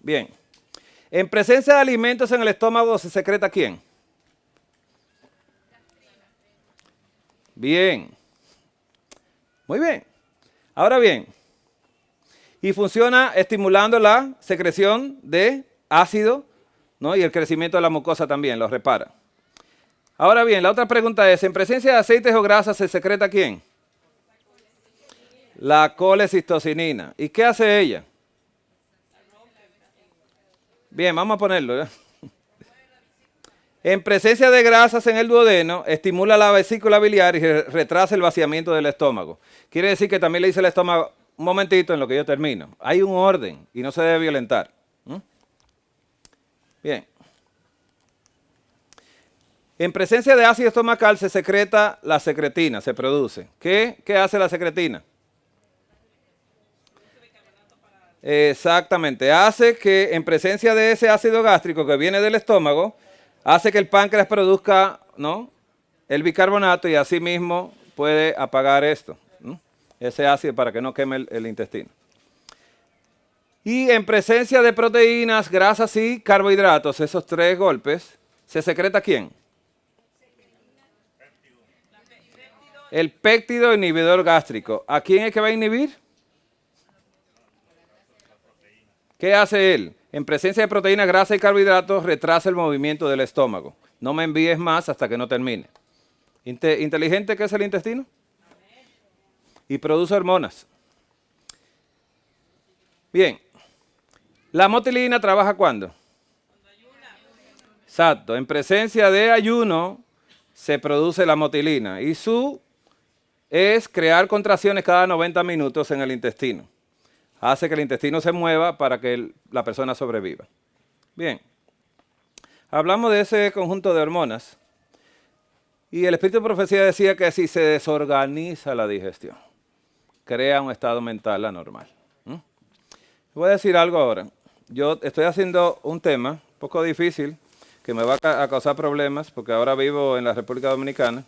Bien. En presencia de alimentos en el estómago, ¿se secreta quién? Bien. Muy bien. Ahora bien, y funciona estimulando la secreción de ácido, ¿no? Y el crecimiento de la mucosa también, lo repara. Ahora bien, la otra pregunta es, ¿en presencia de aceites o grasas se secreta quién? La colecistocinina. ¿Y qué hace ella? Bien, vamos a ponerlo. En presencia de grasas en el duodeno, estimula la vesícula biliar y retrasa el vaciamiento del estómago. Quiere decir que también le dice al estómago, un momentito en lo que yo termino. Hay un orden y no se debe violentar. Bien. En presencia de ácido estomacal se secreta la secretina, se produce. ¿Qué hace la secretina? Exactamente, hace que en presencia de ese ácido gástrico que viene del estómago, hace que el páncreas produzca, ¿no?, el bicarbonato y así mismo puede apagar esto, ¿no?, ese ácido para que no queme el intestino. Y en presencia de proteínas, grasas y carbohidratos, esos tres golpes, ¿se secreta quién? El péptido inhibidor gástrico. ¿A quién es que va a inhibir? ¿Qué hace él? En presencia de proteínas, grasa y carbohidratos, retrasa el movimiento del estómago. No me envíes más hasta que no termine. ¿Inteligente qué es el intestino? Y produce hormonas. Bien. ¿La motilina trabaja cuándo? Exacto. En presencia de ayuno se produce la motilina. Y su es crear contracciones cada 90 minutos en el intestino. Hace que el intestino se mueva para que la persona sobreviva. Bien, hablamos de ese conjunto de hormonas y el espíritu de profecía decía que si se desorganiza la digestión, crea un estado mental anormal. Voy a decir algo ahora. Yo estoy haciendo un tema un poco difícil que me va a causar problemas porque ahora vivo en la República Dominicana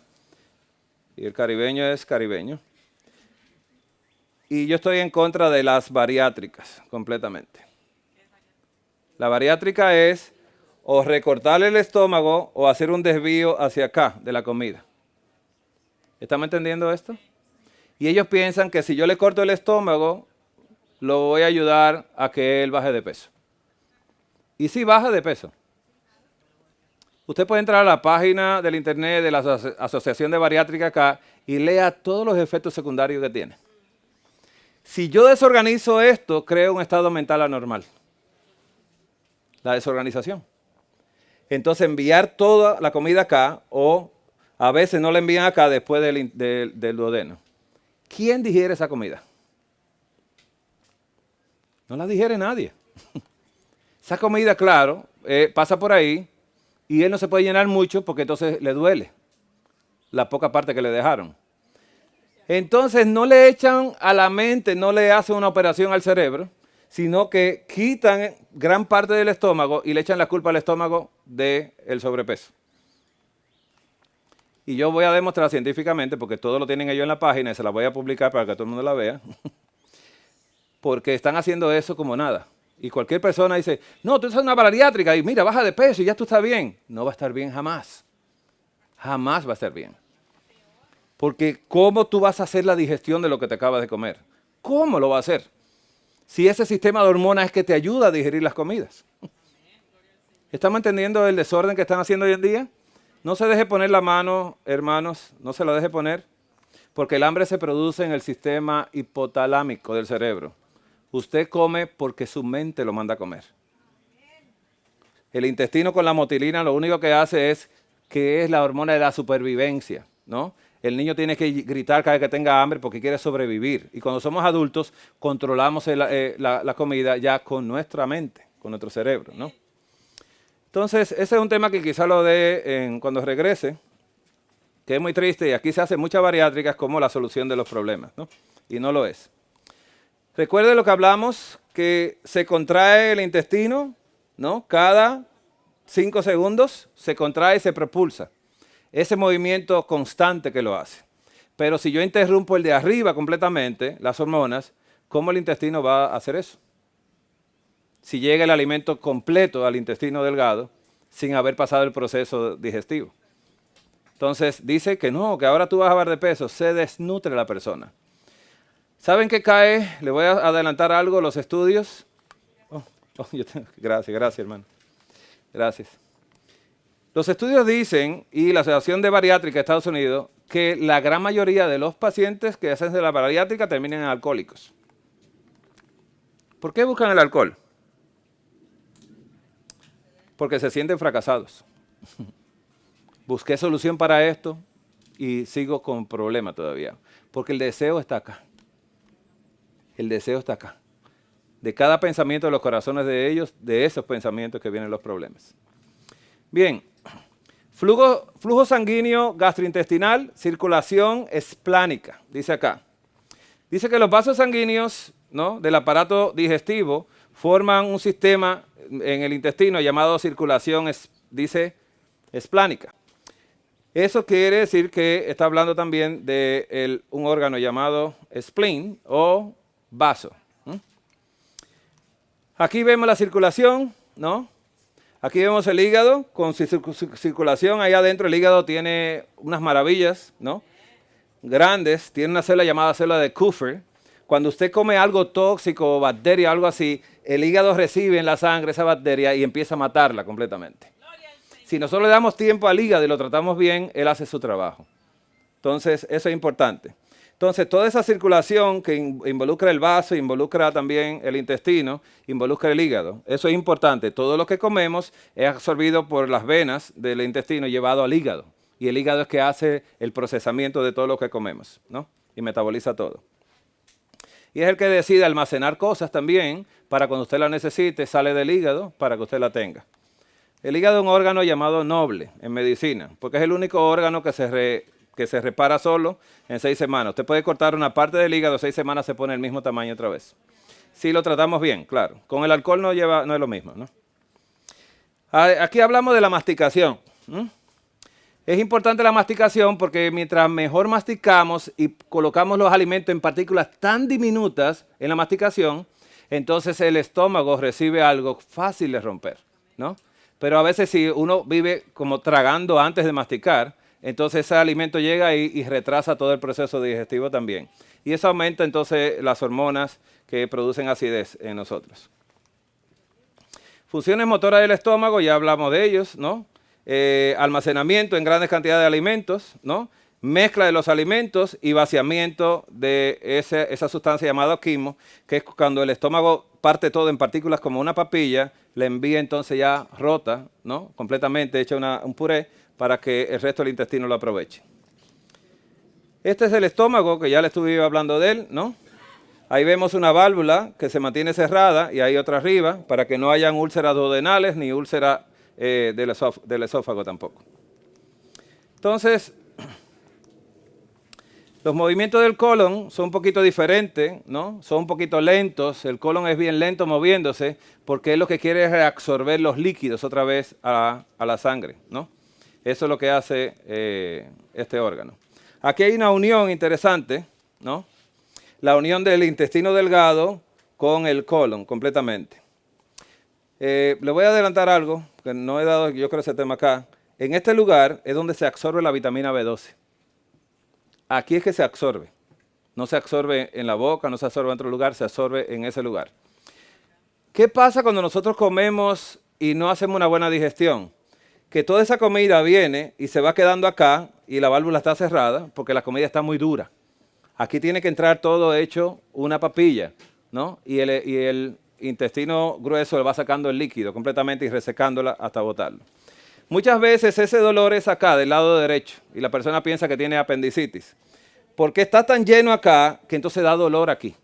y el caribeño es caribeño. Y yo estoy en contra de las bariátricas, completamente. La bariátrica es o recortarle el estómago o hacer un desvío hacia acá de la comida. ¿Estamos entendiendo esto? Y ellos piensan que si yo le corto el estómago, lo voy a ayudar a que él baje de peso. Y sí baja de peso. Usted puede entrar a la página del internet de la Asociación de Bariátrica acá y lea todos los efectos secundarios que tiene. Si yo desorganizo esto, creo un estado mental anormal. La desorganización. Entonces enviar toda la comida acá o a veces no la envían acá después del duodeno. ¿Quién digiere esa comida? No la digiere nadie. Esa comida, claro, pasa por ahí y él no se puede llenar mucho porque entonces le duele la poca parte que le dejaron. Entonces no le echan a la mente, no le hacen una operación al cerebro, sino que quitan gran parte del estómago y le echan la culpa al estómago del sobrepeso. Y yo voy a demostrar científicamente, porque todo lo tienen ellos en la página y se la voy a publicar para que todo el mundo la vea, porque están haciendo eso como nada. Y cualquier persona dice, no, tú estás en una bariátrica y mira, baja de peso y ya tú estás bien. No va a estar bien jamás. Jamás va a estar bien. Porque ¿cómo tú vas a hacer la digestión de lo que te acabas de comer? ¿Cómo lo vas a hacer? Si ese sistema de hormonas es que te ayuda a digerir las comidas. ¿Estamos entendiendo el desorden que están haciendo hoy en día? No se deje poner la mano, hermanos, no se la deje poner, porque el hambre se produce en el sistema hipotalámico del cerebro. Usted come porque su mente lo manda a comer. El intestino con la motilina lo único que hace es que es la hormona de la supervivencia, ¿no? El niño tiene que gritar cada vez que tenga hambre porque quiere sobrevivir. Y cuando somos adultos, controlamos la comida ya con nuestra mente, con nuestro cerebro, ¿no? Entonces, ese es un tema que quizá lo dé cuando regrese. que es muy triste y aquí se hacen muchas bariátricas como la solución de los problemas, ¿no? Y no lo es. Recuerde lo que hablamos, que se contrae el intestino, ¿no? Cada 5 segundos se contrae y se propulsa. Ese movimiento constante que lo hace. Pero si yo interrumpo el de arriba completamente, las hormonas, ¿cómo el intestino va a hacer eso? Si llega el alimento completo al intestino delgado sin haber pasado el proceso digestivo. Entonces dice que no, que ahora tú vas a bajar de peso, se desnutre la persona. ¿Saben qué cae? Le voy a adelantar algo, los estudios. Gracias, hermano. Gracias. Los estudios dicen, y la Asociación de Bariátrica de Estados Unidos, que la gran mayoría de los pacientes que hacen de la bariátrica terminan en alcohólicos. ¿Por qué buscan el alcohol? Porque se sienten fracasados. Busqué solución para esto y sigo con problema todavía. Porque el deseo está acá. El deseo está acá. De cada pensamiento de los corazones de ellos, de esos pensamientos que vienen los problemas. Bien, flujo sanguíneo gastrointestinal, circulación esplánica, dice acá. Dice que los vasos sanguíneos, ¿no?, del aparato digestivo forman un sistema en el intestino llamado circulación, dice, esplánica. Eso quiere decir que está hablando también de un órgano llamado spleen o vaso. Aquí vemos la circulación, ¿no? Aquí vemos el hígado con circulación. Ahí adentro el hígado tiene unas maravillas, ¿no?, grandes. Tiene una célula llamada célula de Kupffer. Cuando usted come algo tóxico o bacteria, algo así, el hígado recibe en la sangre esa bacteria y empieza a matarla completamente. Si nosotros le damos tiempo al hígado y lo tratamos bien, él hace su trabajo. Entonces, eso es importante. Entonces, toda esa circulación que involucra el vaso, involucra también el intestino, involucra el hígado. Eso es importante. Todo lo que comemos es absorbido por las venas del intestino y llevado al hígado. Y el hígado es que hace el procesamiento de todo lo que comemos, ¿no? Y metaboliza todo. Y es el que decide almacenar cosas también para cuando usted la necesite, sale del hígado para que usted la tenga. El hígado es un órgano llamado noble en medicina, porque es el único órgano que se repara solo en 6 semanas. Usted puede cortar una parte del hígado, 6 semanas se pone el mismo tamaño otra vez. Si lo tratamos bien, claro. Con el alcohol no es lo mismo, ¿no? Aquí hablamos de la masticación. Es importante la masticación porque mientras mejor masticamos y colocamos los alimentos en partículas tan diminutas en la masticación, entonces el estómago recibe algo fácil de romper, ¿no? Pero a veces si uno vive como tragando antes de masticar, entonces ese alimento llega y retrasa todo el proceso digestivo también. Y eso aumenta entonces las hormonas que producen acidez en nosotros. Funciones motoras del estómago, ya hablamos de ellos, ¿no? Almacenamiento en grandes cantidades de alimentos, ¿no? Mezcla de los alimentos y vaciamiento de esa sustancia llamada quimo, que es cuando el estómago parte todo en partículas como una papilla, le envía entonces ya rota, ¿no?, completamente hecha un puré para que el resto del intestino lo aproveche. Este es el estómago, que ya le estuve hablando de él, ¿no? Ahí vemos una válvula que se mantiene cerrada y hay otra arriba para que no hayan úlceras duodenales ni úlceras del esófago tampoco. Entonces, los movimientos del colon son un poquito diferentes, ¿no? Son un poquito lentos. El colon es bien lento moviéndose porque es lo que quiere es reabsorber los líquidos otra vez a la sangre, ¿no? Eso es lo que hace este órgano. Aquí hay una unión interesante, ¿no? La unión del intestino delgado con el colon completamente. Le voy a adelantar algo, que no he dado, yo creo, ese tema acá. En este lugar es donde se absorbe la vitamina B12. Aquí es que se absorbe. No se absorbe en la boca, no se absorbe en otro lugar, se absorbe en ese lugar. ¿Qué pasa cuando nosotros comemos y no hacemos una buena digestión? Que toda esa comida viene y se va quedando acá y la válvula está cerrada porque la comida está muy dura. Aquí tiene que entrar todo hecho una papilla, ¿no? Y el intestino grueso le va sacando el líquido completamente y resecándola hasta botarlo. Muchas veces ese dolor es acá, del lado derecho, y la persona piensa que tiene apendicitis. Porque está tan lleno acá que entonces da dolor aquí,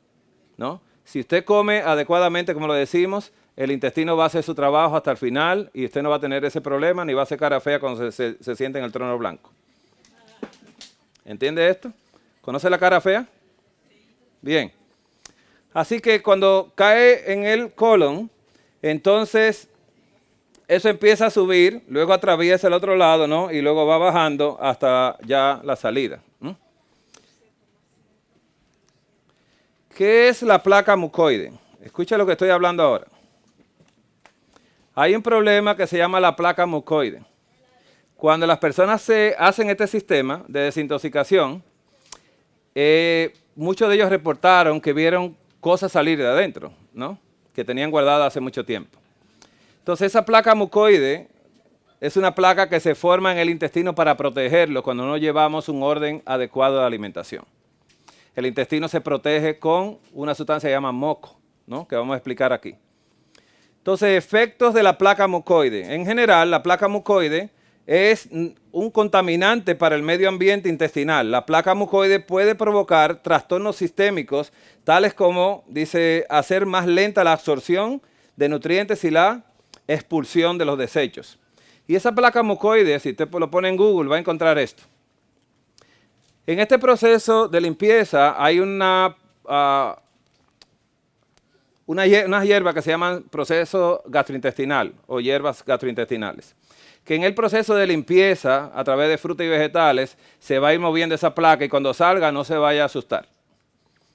¿no? Si usted come adecuadamente, como lo decimos, el intestino va a hacer su trabajo hasta el final y usted no va a tener ese problema ni va a hacer cara fea cuando se siente en el trono blanco. ¿Entiende esto? ¿Conoce la cara fea? Bien. Así que cuando cae en el colon, entonces eso empieza a subir, luego atraviesa el otro lado, ¿no? Y luego va bajando hasta ya la salida. ¿Qué es la placa mucoide? Escucha lo que estoy hablando ahora. Hay un problema que se llama la placa mucoide. Cuando las personas se hacen este sistema de desintoxicación, muchos de ellos reportaron que vieron cosas salir de adentro, ¿no? Que tenían guardadas hace mucho tiempo. Entonces esa placa mucoide es una placa que se forma en el intestino para protegerlo cuando no llevamos un orden adecuado de alimentación. El intestino se protege con una sustancia que se llama moco, ¿no? Que vamos a explicar aquí. Entonces, efectos de la placa mucoide. En general, la placa mucoide es un contaminante para el medio ambiente intestinal. La placa mucoide puede provocar trastornos sistémicos, tales como, dice, hacer más lenta la absorción de nutrientes y la expulsión de los desechos. Y esa placa mucoide, si usted lo pone en Google, va a encontrar esto. En este proceso de limpieza hay unas hierbas que se llaman proceso gastrointestinal o hierbas gastrointestinales, que en el proceso de limpieza, a través de frutas y vegetales, se va a ir moviendo esa placa y cuando salga no se vaya a asustar.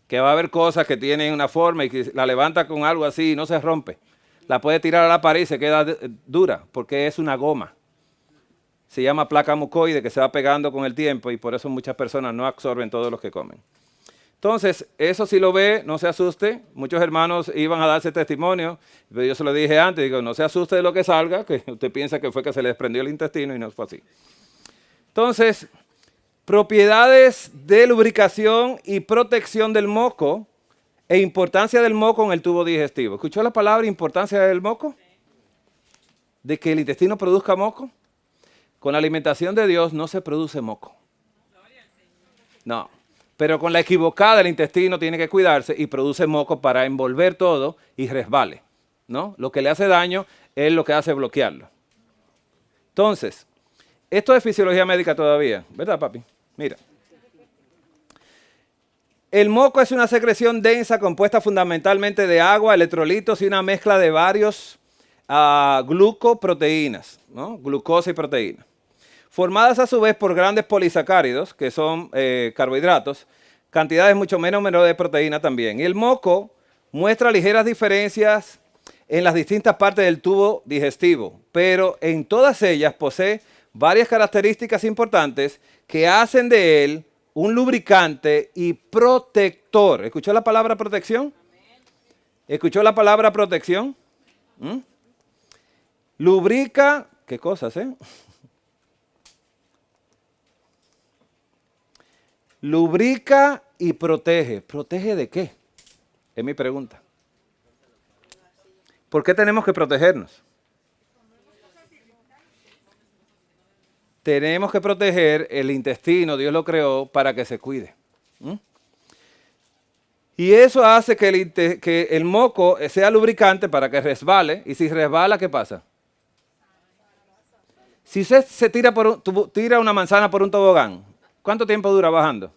Que va a haber cosas que tienen una forma y que la levanta con algo así y no se rompe. La puede tirar a la pared y se queda dura porque es una goma. Se llama placa mucoide que se va pegando con el tiempo y por eso muchas personas no absorben todo lo que comen. Entonces, eso si lo ve, no se asuste. Muchos hermanos iban a darse testimonio, pero yo se lo dije antes, digo, no se asuste de lo que salga, que usted piensa que fue que se le desprendió el intestino y no fue así. Entonces, propiedades de lubricación y protección del moco e importancia del moco en el tubo digestivo. ¿Escuchó la palabra importancia del moco? De que el intestino produzca moco. Con la alimentación de Dios no se produce moco. No. Pero con la equivocada el intestino tiene que cuidarse y produce moco para envolver todo y resbale, ¿no? Lo que le hace daño es lo que hace bloquearlo. Entonces, esto es fisiología médica todavía, ¿verdad, papi? Mira. El moco es una secreción densa compuesta fundamentalmente de agua, electrolitos y una mezcla de varios glucoproteínas, ¿no? Glucosa y proteína. Formadas a su vez por grandes polisacáridos, que son carbohidratos, cantidades mucho menores de proteína también. Y el moco muestra ligeras diferencias en las distintas partes del tubo digestivo, pero en todas ellas posee varias características importantes que hacen de él un lubricante y protector. ¿Escuchó la palabra protección? ¿Escuchó la palabra protección? Lubrica, ¿qué cosas, Lubrica y protege. ¿Protege de qué? Es mi pregunta. ¿Por qué tenemos que protegernos? Tenemos que proteger el intestino, Dios lo creó para que se cuide. Y eso hace que el moco sea lubricante para que resbale. Y si resbala, ¿qué pasa? Si usted se tira una manzana por un tobogán, ¿cuánto tiempo dura bajando?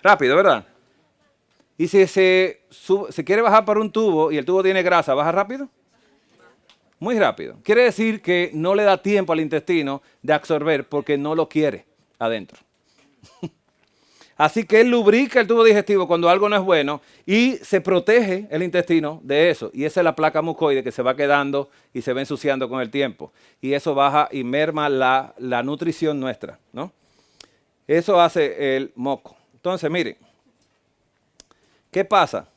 Rápido, ¿verdad? Y si se quiere bajar por un tubo y el tubo tiene grasa, ¿baja rápido? Muy rápido. Quiere decir que no le da tiempo al intestino de absorber porque no lo quiere adentro. Así que él lubrica el tubo digestivo cuando algo no es bueno y se protege el intestino de eso. Y esa es la placa mucoide que se va quedando y se va ensuciando con el tiempo. Y eso baja y merma la nutrición nuestra, ¿no? Eso hace el moco. Entonces, miren, ¿qué pasa?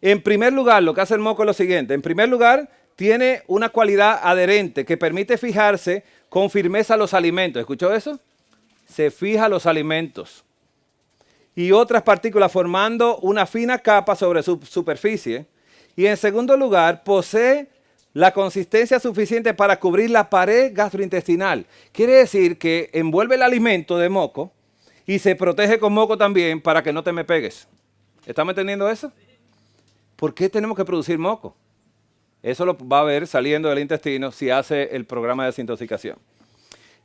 En primer lugar, lo que hace el moco es lo siguiente. En primer lugar, tiene una cualidad adherente que permite fijarse con firmeza a los alimentos. ¿Escuchó eso? Se fija a los alimentos y otras partículas formando una fina capa sobre su superficie. Y en segundo lugar, posee la consistencia suficiente para cubrir la pared gastrointestinal. Quiere decir que envuelve el alimento de moco y se protege con moco también para que no te me pegues. ¿Estamos entendiendo eso? ¿Por qué tenemos que producir moco? Eso lo va a ver saliendo del intestino si hace el programa de desintoxicación.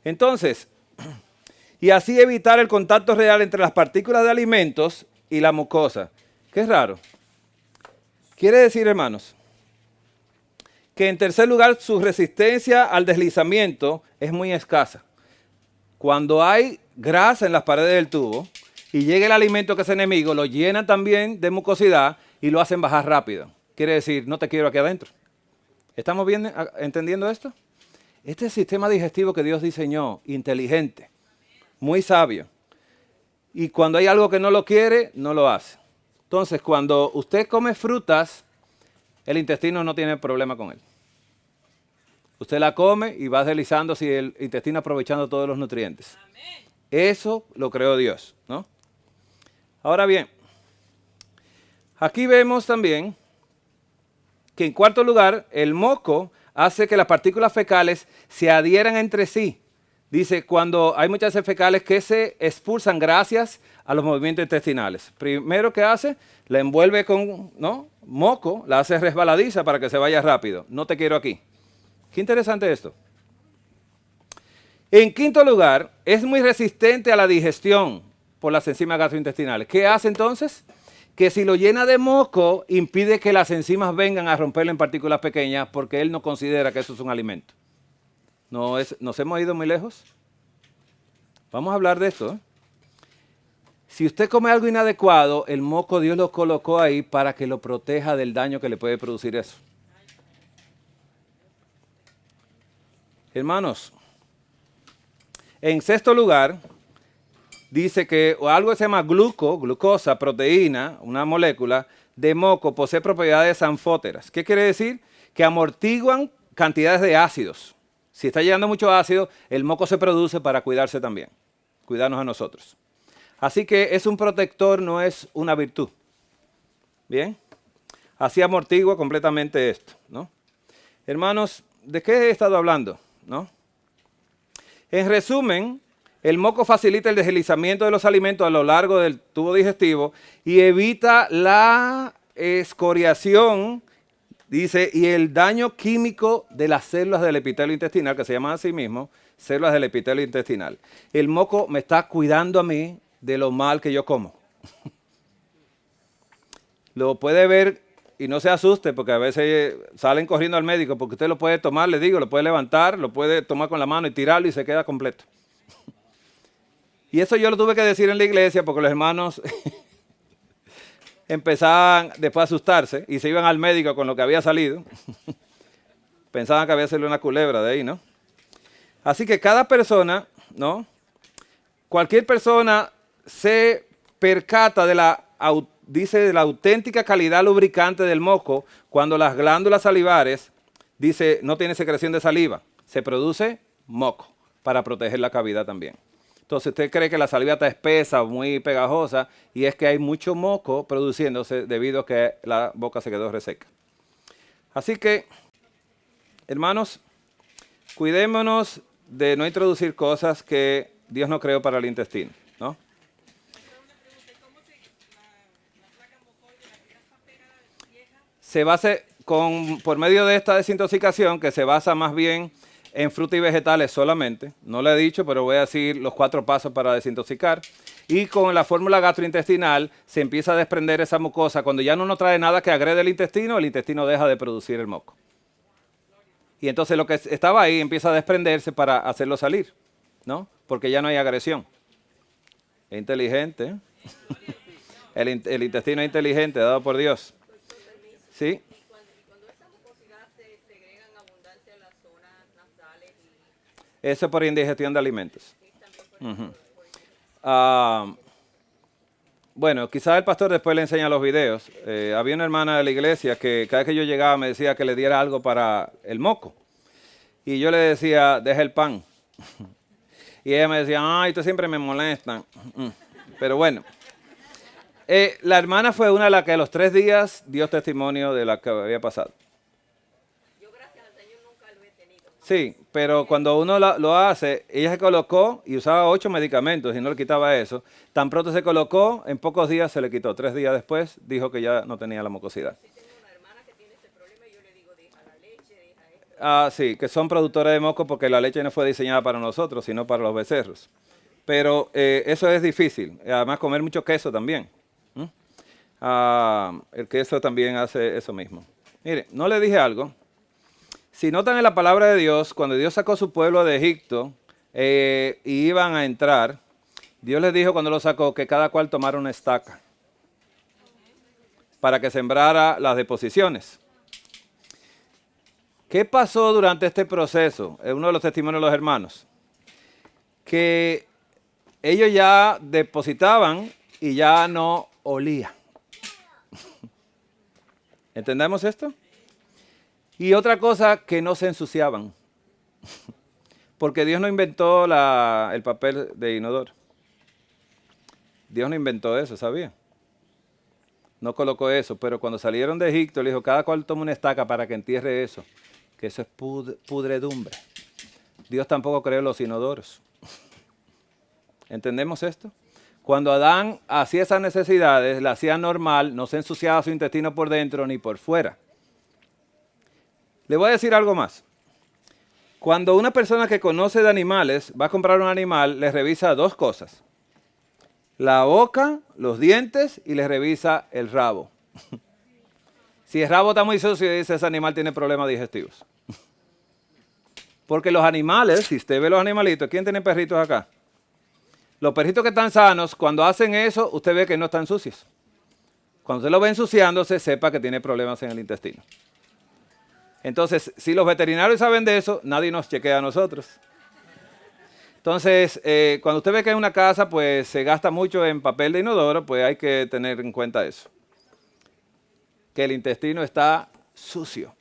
Entonces, y así evitar el contacto real entre las partículas de alimentos y la mucosa. Qué raro. Quiere decir, hermanos, que en tercer lugar su resistencia al deslizamiento es muy escasa. Cuando hay grasa en las paredes del tubo y llega el alimento que es enemigo, lo llenan también de mucosidad y lo hacen bajar rápido. Quiere decir, no te quiero aquí adentro. ¿Estamos bien entendiendo esto? Este es el sistema digestivo que Dios diseñó, inteligente, muy sabio. Y cuando hay algo que no lo quiere, no lo hace. Entonces, cuando usted come frutas, el intestino no tiene problema con él. Usted la come y va deslizándose y el intestino aprovechando todos los nutrientes. Amén. Eso lo creó Dios, ¿no? Ahora bien, aquí vemos también que en cuarto lugar, el moco hace que las partículas fecales se adhieran entre sí. Dice, cuando hay muchas heces fecales que se expulsan gracias a los movimientos intestinales. Primero que hace, la envuelve con moco, la hace resbaladiza para que se vaya rápido. No te quiero aquí. Qué interesante esto. En quinto lugar, es muy resistente a la digestión por las enzimas gastrointestinales. ¿Qué hace entonces? Que si lo llena de moco, impide que las enzimas vengan a romperlo en partículas pequeñas porque él no considera que eso es un alimento. ¿Nos hemos ido muy lejos? Vamos a hablar de esto, ¿eh? Si usted come algo inadecuado, el moco Dios lo colocó ahí para que lo proteja del daño que le puede producir eso. Hermanos, en sexto lugar, dice que algo que se llama glucosa, proteína, una molécula de moco, posee propiedades anfóteras. ¿Qué quiere decir? Que amortiguan cantidades de ácidos. Si está llegando mucho ácido, el moco se produce para cuidarse también, cuidarnos a nosotros. Así que es un protector, no es una virtud. ¿Bien? Así amortigua completamente esto, ¿no? Hermanos, ¿de qué he estado hablando? ¿No? En resumen, el moco facilita el deslizamiento de los alimentos a lo largo del tubo digestivo y evita la escoriación, dice, y el daño químico de las células del epitelio intestinal, que se llaman así mismo, células del epitelio intestinal. El moco me está cuidando a mí de lo mal que yo como. Lo puede ver y no se asuste porque a veces salen corriendo al médico porque usted lo puede tomar, le digo, lo puede levantar, lo puede tomar con la mano y tirarlo y se queda completo. Y eso yo lo tuve que decir en la iglesia porque los hermanos empezaban después a asustarse y se iban al médico con lo que había salido. Pensaban que había salido una culebra de ahí, ¿no? Así que cada persona, ¿no? Cualquier persona se percata de la auténtica calidad lubricante del moco cuando las glándulas salivares, dice, no tiene secreción de saliva, se produce moco para proteger la cavidad también. Entonces usted cree que la saliva está espesa, muy pegajosa, y es que hay mucho moco produciéndose debido a que la boca se quedó reseca. Así que, hermanos, cuidémonos de no introducir cosas que Dios no creó para el intestino, ¿no? Se basa por medio de esta desintoxicación, que se basa más bien en frutas y vegetales solamente, no lo he dicho, pero voy a decir los 4 pasos para desintoxicar, y con la fórmula gastrointestinal se empieza a desprender esa mucosa. Cuando ya no nos trae nada que agrede el intestino deja de producir el moco. Y entonces lo que estaba ahí empieza a desprenderse para hacerlo salir, ¿no? Porque ya no hay agresión. Es inteligente, ¿eh? El intestino es inteligente, dado por Dios. ¿Sí? Eso por indigestión de alimentos. Bueno, quizás el pastor después le enseña los videos. Había una hermana de la iglesia que cada vez que yo llegaba me decía que le diera algo para el moco. Y yo le decía, deja el pan. Y ella me decía, ay, tú siempre me molestan. Pero bueno. La hermana fue una de las que a los 3 días dio testimonio de la que había pasado. Yo gracias al Señor nunca lo he tenido. Sí, pero cuando uno lo hace, ella se colocó y usaba 8 medicamentos y no le quitaba eso. Tan pronto se colocó, en pocos días se le quitó. 3 días después dijo que ya no tenía la mucosidad. Sí, tengo una hermana que tiene ese problema y yo le digo, deja la leche, deja esto. Sí, que son productores de moco porque la leche no fue diseñada para nosotros, sino para los becerros. pero eso es difícil. Además, comer mucho queso también. El queso también hace eso mismo. Mire, no le dije algo. Si notan en la palabra de Dios, cuando Dios sacó a su pueblo de Egipto y iban a entrar, Dios les dijo cuando lo sacó que cada cual tomara una estaca para que sembrara las deposiciones. ¿Qué pasó durante este proceso? Es uno de los testimonios de los hermanos. Que ellos ya depositaban y ya no olía. ¿Entendemos esto? Y otra cosa, que no se ensuciaban. Porque Dios no inventó el papel de inodoro. Dios no inventó eso, ¿sabía? No colocó eso, pero cuando salieron de Egipto, le dijo, cada cual toma una estaca para que entierre eso, que eso es pudredumbre. Dios tampoco creó los inodoros. ¿Entendemos esto? Cuando Adán hacía esas necesidades, la hacía normal, no se ensuciaba su intestino por dentro ni por fuera. Le voy a decir algo más. Cuando una persona que conoce de animales va a comprar un animal, le revisa dos cosas. La boca, los dientes y le revisa el rabo. Si el rabo está muy sucio, dice ese animal tiene problemas digestivos. Porque los animales, si usted ve los animalitos, ¿quién tiene perritos acá? Los perritos que están sanos, cuando hacen eso, usted ve que no están sucios. Cuando usted lo ve ensuciándose, sepa que tiene problemas en el intestino. Entonces, si los veterinarios saben de eso, nadie nos chequea a nosotros. Entonces, cuando usted ve que en una casa pues se gasta mucho en papel de inodoro, pues hay que tener en cuenta eso. Que el intestino está sucio.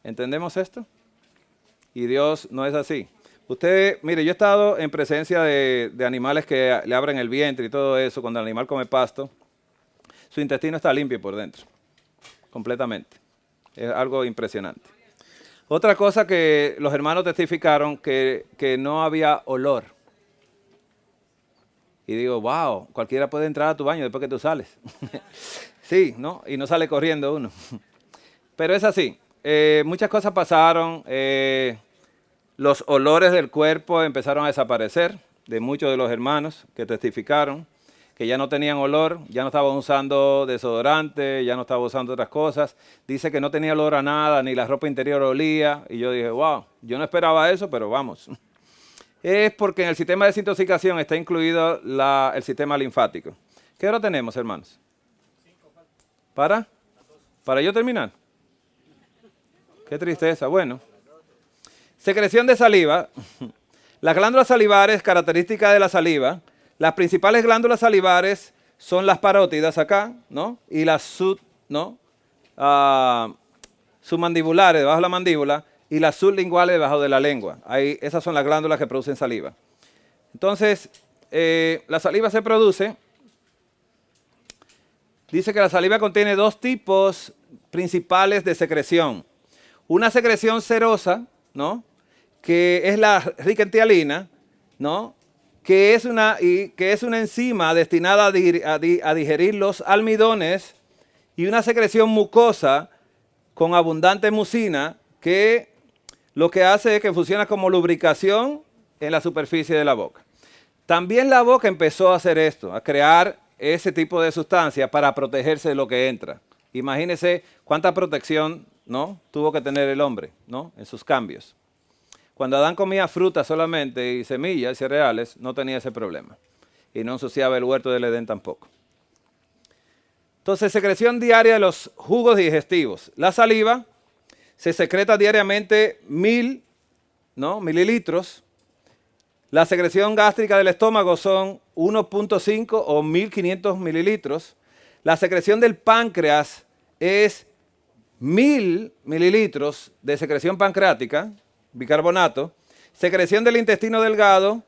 ¿Entendemos esto? Y Dios no es así. Usted, mire, yo he estado en presencia de animales que le abren el vientre y todo eso, cuando el animal come pasto, su intestino está limpio por dentro, completamente. Es algo impresionante. Otra cosa que los hermanos testificaron, que no había olor. Y digo, wow, cualquiera puede entrar a tu baño después que tú sales. Sí, ¿no? Y no sale corriendo uno. Pero es así. Muchas cosas pasaron. Los olores del cuerpo empezaron a desaparecer de muchos de los hermanos que testificaron que ya no tenían olor, ya no estaban usando desodorante, ya no estaban usando otras cosas. Dice que no tenía olor a nada, ni la ropa interior olía. Y yo dije, wow, yo no esperaba eso, pero vamos. Es porque en el sistema de desintoxicación está incluido el sistema linfático. ¿Qué hora tenemos, hermanos? ¿Para yo terminar? Qué tristeza. Bueno. Secreción de saliva. Las glándulas salivares, características de la saliva. Las principales glándulas salivares son las parótidas acá, ¿no? Y las submandibulares, debajo de la mandíbula, y las sublinguales debajo de la lengua. Esas son las glándulas que producen saliva. Entonces, la saliva se produce. Dice que la saliva contiene dos tipos principales de secreción. Una secreción serosa, ¿no? Que es la rica en tialina, ¿no? Que es una enzima destinada a digerir los almidones, y una secreción mucosa con abundante mucina que lo que hace es que funciona como lubricación en la superficie de la boca. También la boca empezó a hacer esto, a crear ese tipo de sustancia para protegerse de lo que entra. Imagínense cuánta protección, ¿no?, tuvo que tener el hombre, ¿no?, en sus cambios. Cuando Adán comía fruta solamente y semillas y cereales, no tenía ese problema. Y no ensuciaba el huerto del Edén tampoco. Entonces, secreción diaria de los jugos digestivos. La saliva se secreta diariamente 1000 mililitros. La secreción gástrica del estómago son 1.5 o 1500 mililitros. La secreción del páncreas es 1000 mililitros de secreción pancreática, bicarbonato. Secreción del intestino delgado,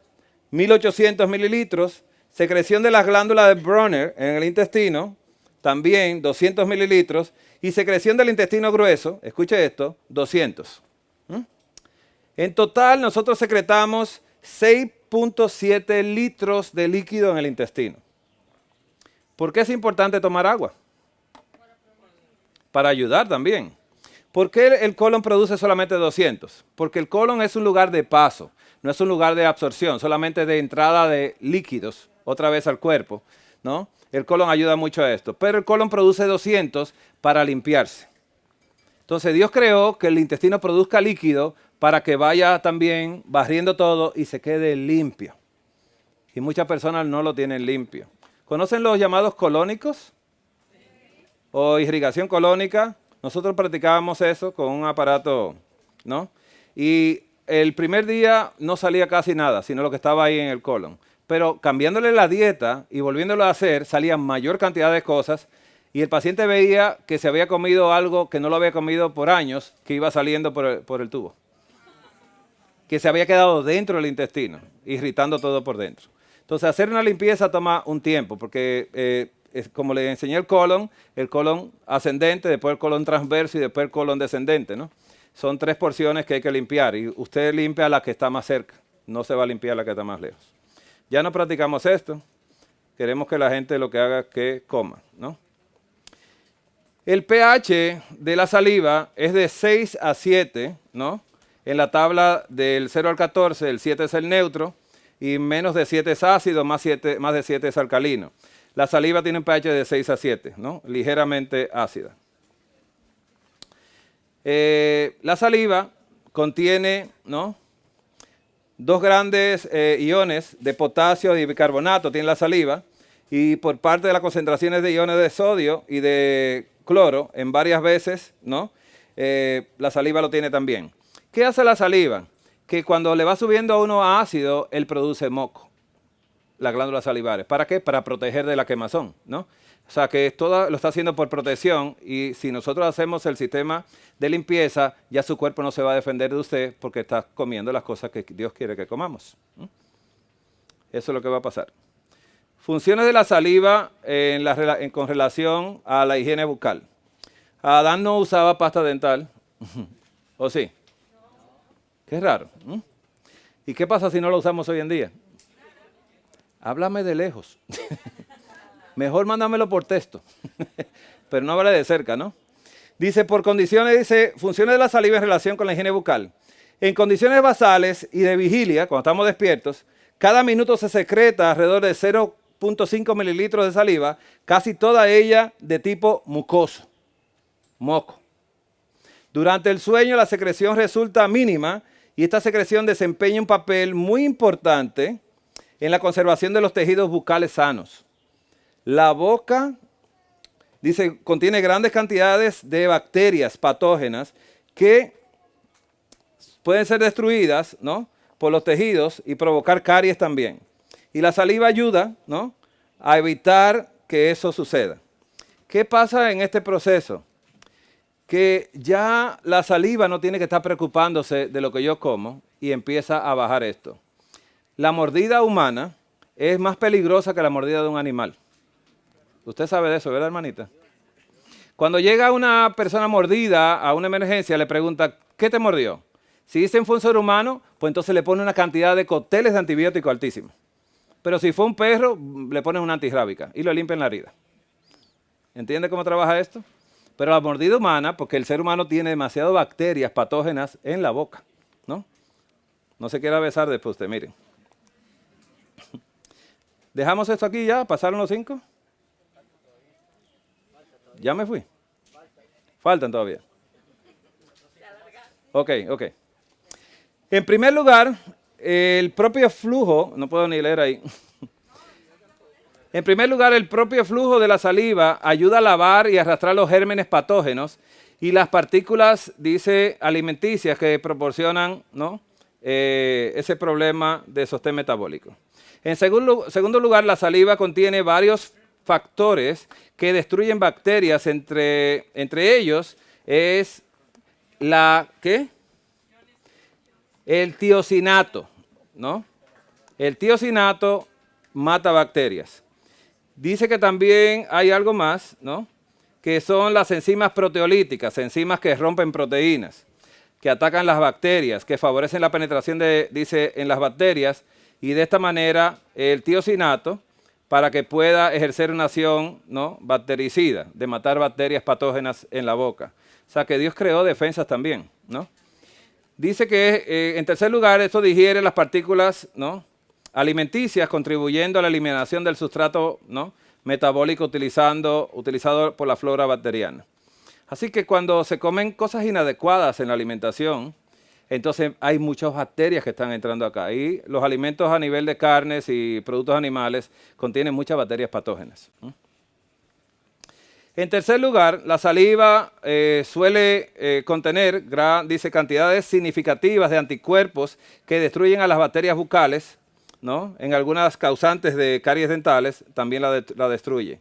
1800 mililitros. Secreción de las glándulas de Brunner en el intestino, también 200 mililitros. Y secreción del intestino grueso, escuche esto, 200. En total nosotros secretamos 6.7 litros de líquido en el intestino. ¿Por qué es importante tomar agua? Para ayudar también. ¿Por qué el colon produce solamente 200? Porque el colon es un lugar de paso. no es un lugar de absorción, solamente de entrada de líquidos otra vez al cuerpo, ¿no? El colon ayuda mucho a esto, pero el colon produce 200 para limpiarse. Entonces Dios creó que el intestino produzca líquido para que vaya también barriendo todo y se quede limpio. Y muchas personas no lo tienen limpio. ¿Conocen los llamados colónicos? O irrigación colónica. Nosotros practicábamos eso con un aparato, ¿no? Y el primer día no salía casi nada, sino lo que estaba ahí en el colon. Pero cambiándole la dieta y volviéndolo a hacer, salía mayor cantidad de cosas y el paciente veía que se había comido algo que no lo había comido por años, que iba saliendo por el tubo. Que se había quedado dentro del intestino, irritando todo por dentro. Entonces, hacer una limpieza toma un tiempo, porque como le enseñé el colon ascendente, después el colon transverso y después el colon descendente, ¿no? Son 3 porciones que hay que limpiar y usted limpia la que está más cerca, no se va a limpiar la que está más lejos. Ya no practicamos esto, queremos que la gente lo que haga es que coma, ¿no? El pH de la saliva es de 6 a 7, ¿no? En la tabla del 0 al 14, el 7 es el neutro y menos de 7 es ácido, más de 7 es alcalino. La saliva tiene un pH de 6 a 7, ¿no? Ligeramente ácida. La saliva contiene, ¿no? 2 grandes iones de potasio y bicarbonato, tiene la saliva, y por parte de las concentraciones de iones de sodio y de cloro, en varias veces, ¿no? La saliva lo tiene también. ¿Qué hace la saliva? Que cuando le va subiendo a uno ácido, él produce moco, las glándulas salivares. ¿Para qué? Para proteger de la quemazón, ¿no? O sea que todo lo está haciendo por protección y si nosotros hacemos el sistema de limpieza, ya su cuerpo no se va a defender de usted porque está comiendo las cosas que Dios quiere que comamos. Eso es lo que va a pasar. Funciones de la saliva con relación a la higiene bucal. Adán no usaba pasta dental, ¿o sí? Qué raro. ¿Y qué pasa si no lo usamos hoy en día? Háblame de lejos. Mejor mándamelo por texto. Pero no hable de cerca, ¿no? Dice, por condiciones, dice, funciones de la saliva en relación con la higiene bucal. En condiciones basales y de vigilia, cuando estamos despiertos, cada minuto se secreta alrededor de 0.5 mililitros de saliva, casi toda ella de tipo mucoso, moco. Durante el sueño la secreción resulta mínima y esta secreción desempeña un papel muy importante en la conservación de los tejidos bucales sanos. La boca, dice, contiene grandes cantidades de bacterias patógenas que pueden ser destruidas, ¿no?, por los tejidos y provocar caries también. Y la saliva ayuda, ¿no?, a evitar que eso suceda. ¿Qué pasa en este proceso? Que ya la saliva no tiene que estar preocupándose de lo que yo como y empieza a bajar esto. La mordida humana es más peligrosa que la mordida de un animal. Usted sabe de eso, ¿verdad, hermanita? Cuando llega una persona mordida a una emergencia, le pregunta, ¿qué te mordió? Si dicen fue un ser humano, pues entonces le pone una cantidad de cócteles de antibióticos altísimos. Pero si fue un perro, le ponen una antirrábica y lo limpian la herida. ¿Entiende cómo trabaja esto? Pero la mordida humana, porque el ser humano tiene demasiadas bacterias patógenas en la boca, ¿no? No se quiera besar después usted, miren. ¿Dejamos esto aquí ya? ¿Pasaron los 5? Ya me fui. Faltan todavía. Ok. En primer lugar, el propio flujo, no puedo ni leer ahí. En primer lugar, el propio flujo de la saliva ayuda a lavar y arrastrar los gérmenes patógenos y las partículas, dice, alimenticias que proporcionan, ¿no?, ese problema de sostén metabólico. En segundo lugar, la saliva contiene varios factores que destruyen bacterias, entre ellos es el tiocinato, ¿no? El tiocinato mata bacterias. Dice que también hay algo más, ¿no?, que son las enzimas proteolíticas, enzimas que rompen proteínas, que atacan las bacterias, que favorecen la penetración en las bacterias, y de esta manera el tiocinato, para que pueda ejercer una acción, ¿no?, bactericida, de matar bacterias patógenas en la boca. O sea que Dios creó defensas también, ¿no? Dice que, en tercer lugar, esto digiere las partículas, ¿no?, alimenticias, contribuyendo a la eliminación del sustrato, ¿no?, metabólico utilizado por la flora bacteriana. Así que cuando se comen cosas inadecuadas en la alimentación, entonces hay muchas bacterias que están entrando acá. Y los alimentos a nivel de carnes y productos animales contienen muchas bacterias patógenas. En tercer lugar, la saliva suele contener, dice, cantidades significativas de anticuerpos que destruyen a las bacterias bucales, ¿no? En algunas causantes de caries dentales también la destruye.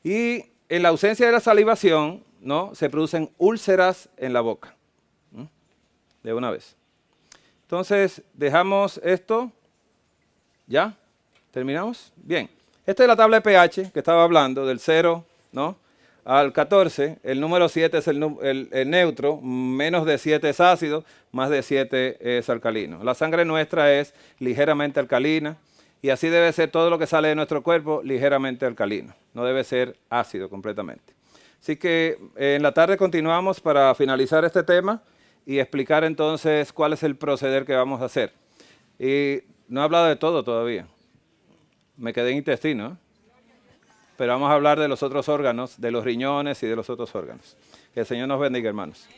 Y en la ausencia de la salivación, ¿no?, se producen úlceras en la boca. De una vez. Entonces, dejamos esto. ¿Ya? ¿Terminamos? Bien. Esta es la tabla de pH que estaba hablando, del 0, ¿no?, al 14. El número 7 es el neutro, menos de 7 es ácido, más de 7 es alcalino. La sangre nuestra es ligeramente alcalina y así debe ser todo lo que sale de nuestro cuerpo, ligeramente alcalino. No debe ser ácido completamente. Así que en la tarde continuamos para finalizar este tema y explicar entonces cuál es el proceder que vamos a hacer. Y no he hablado de todo todavía. Me quedé en intestino, ¿eh? Pero vamos a hablar de los otros órganos, de los riñones y de los otros órganos. Que el Señor nos bendiga, hermanos.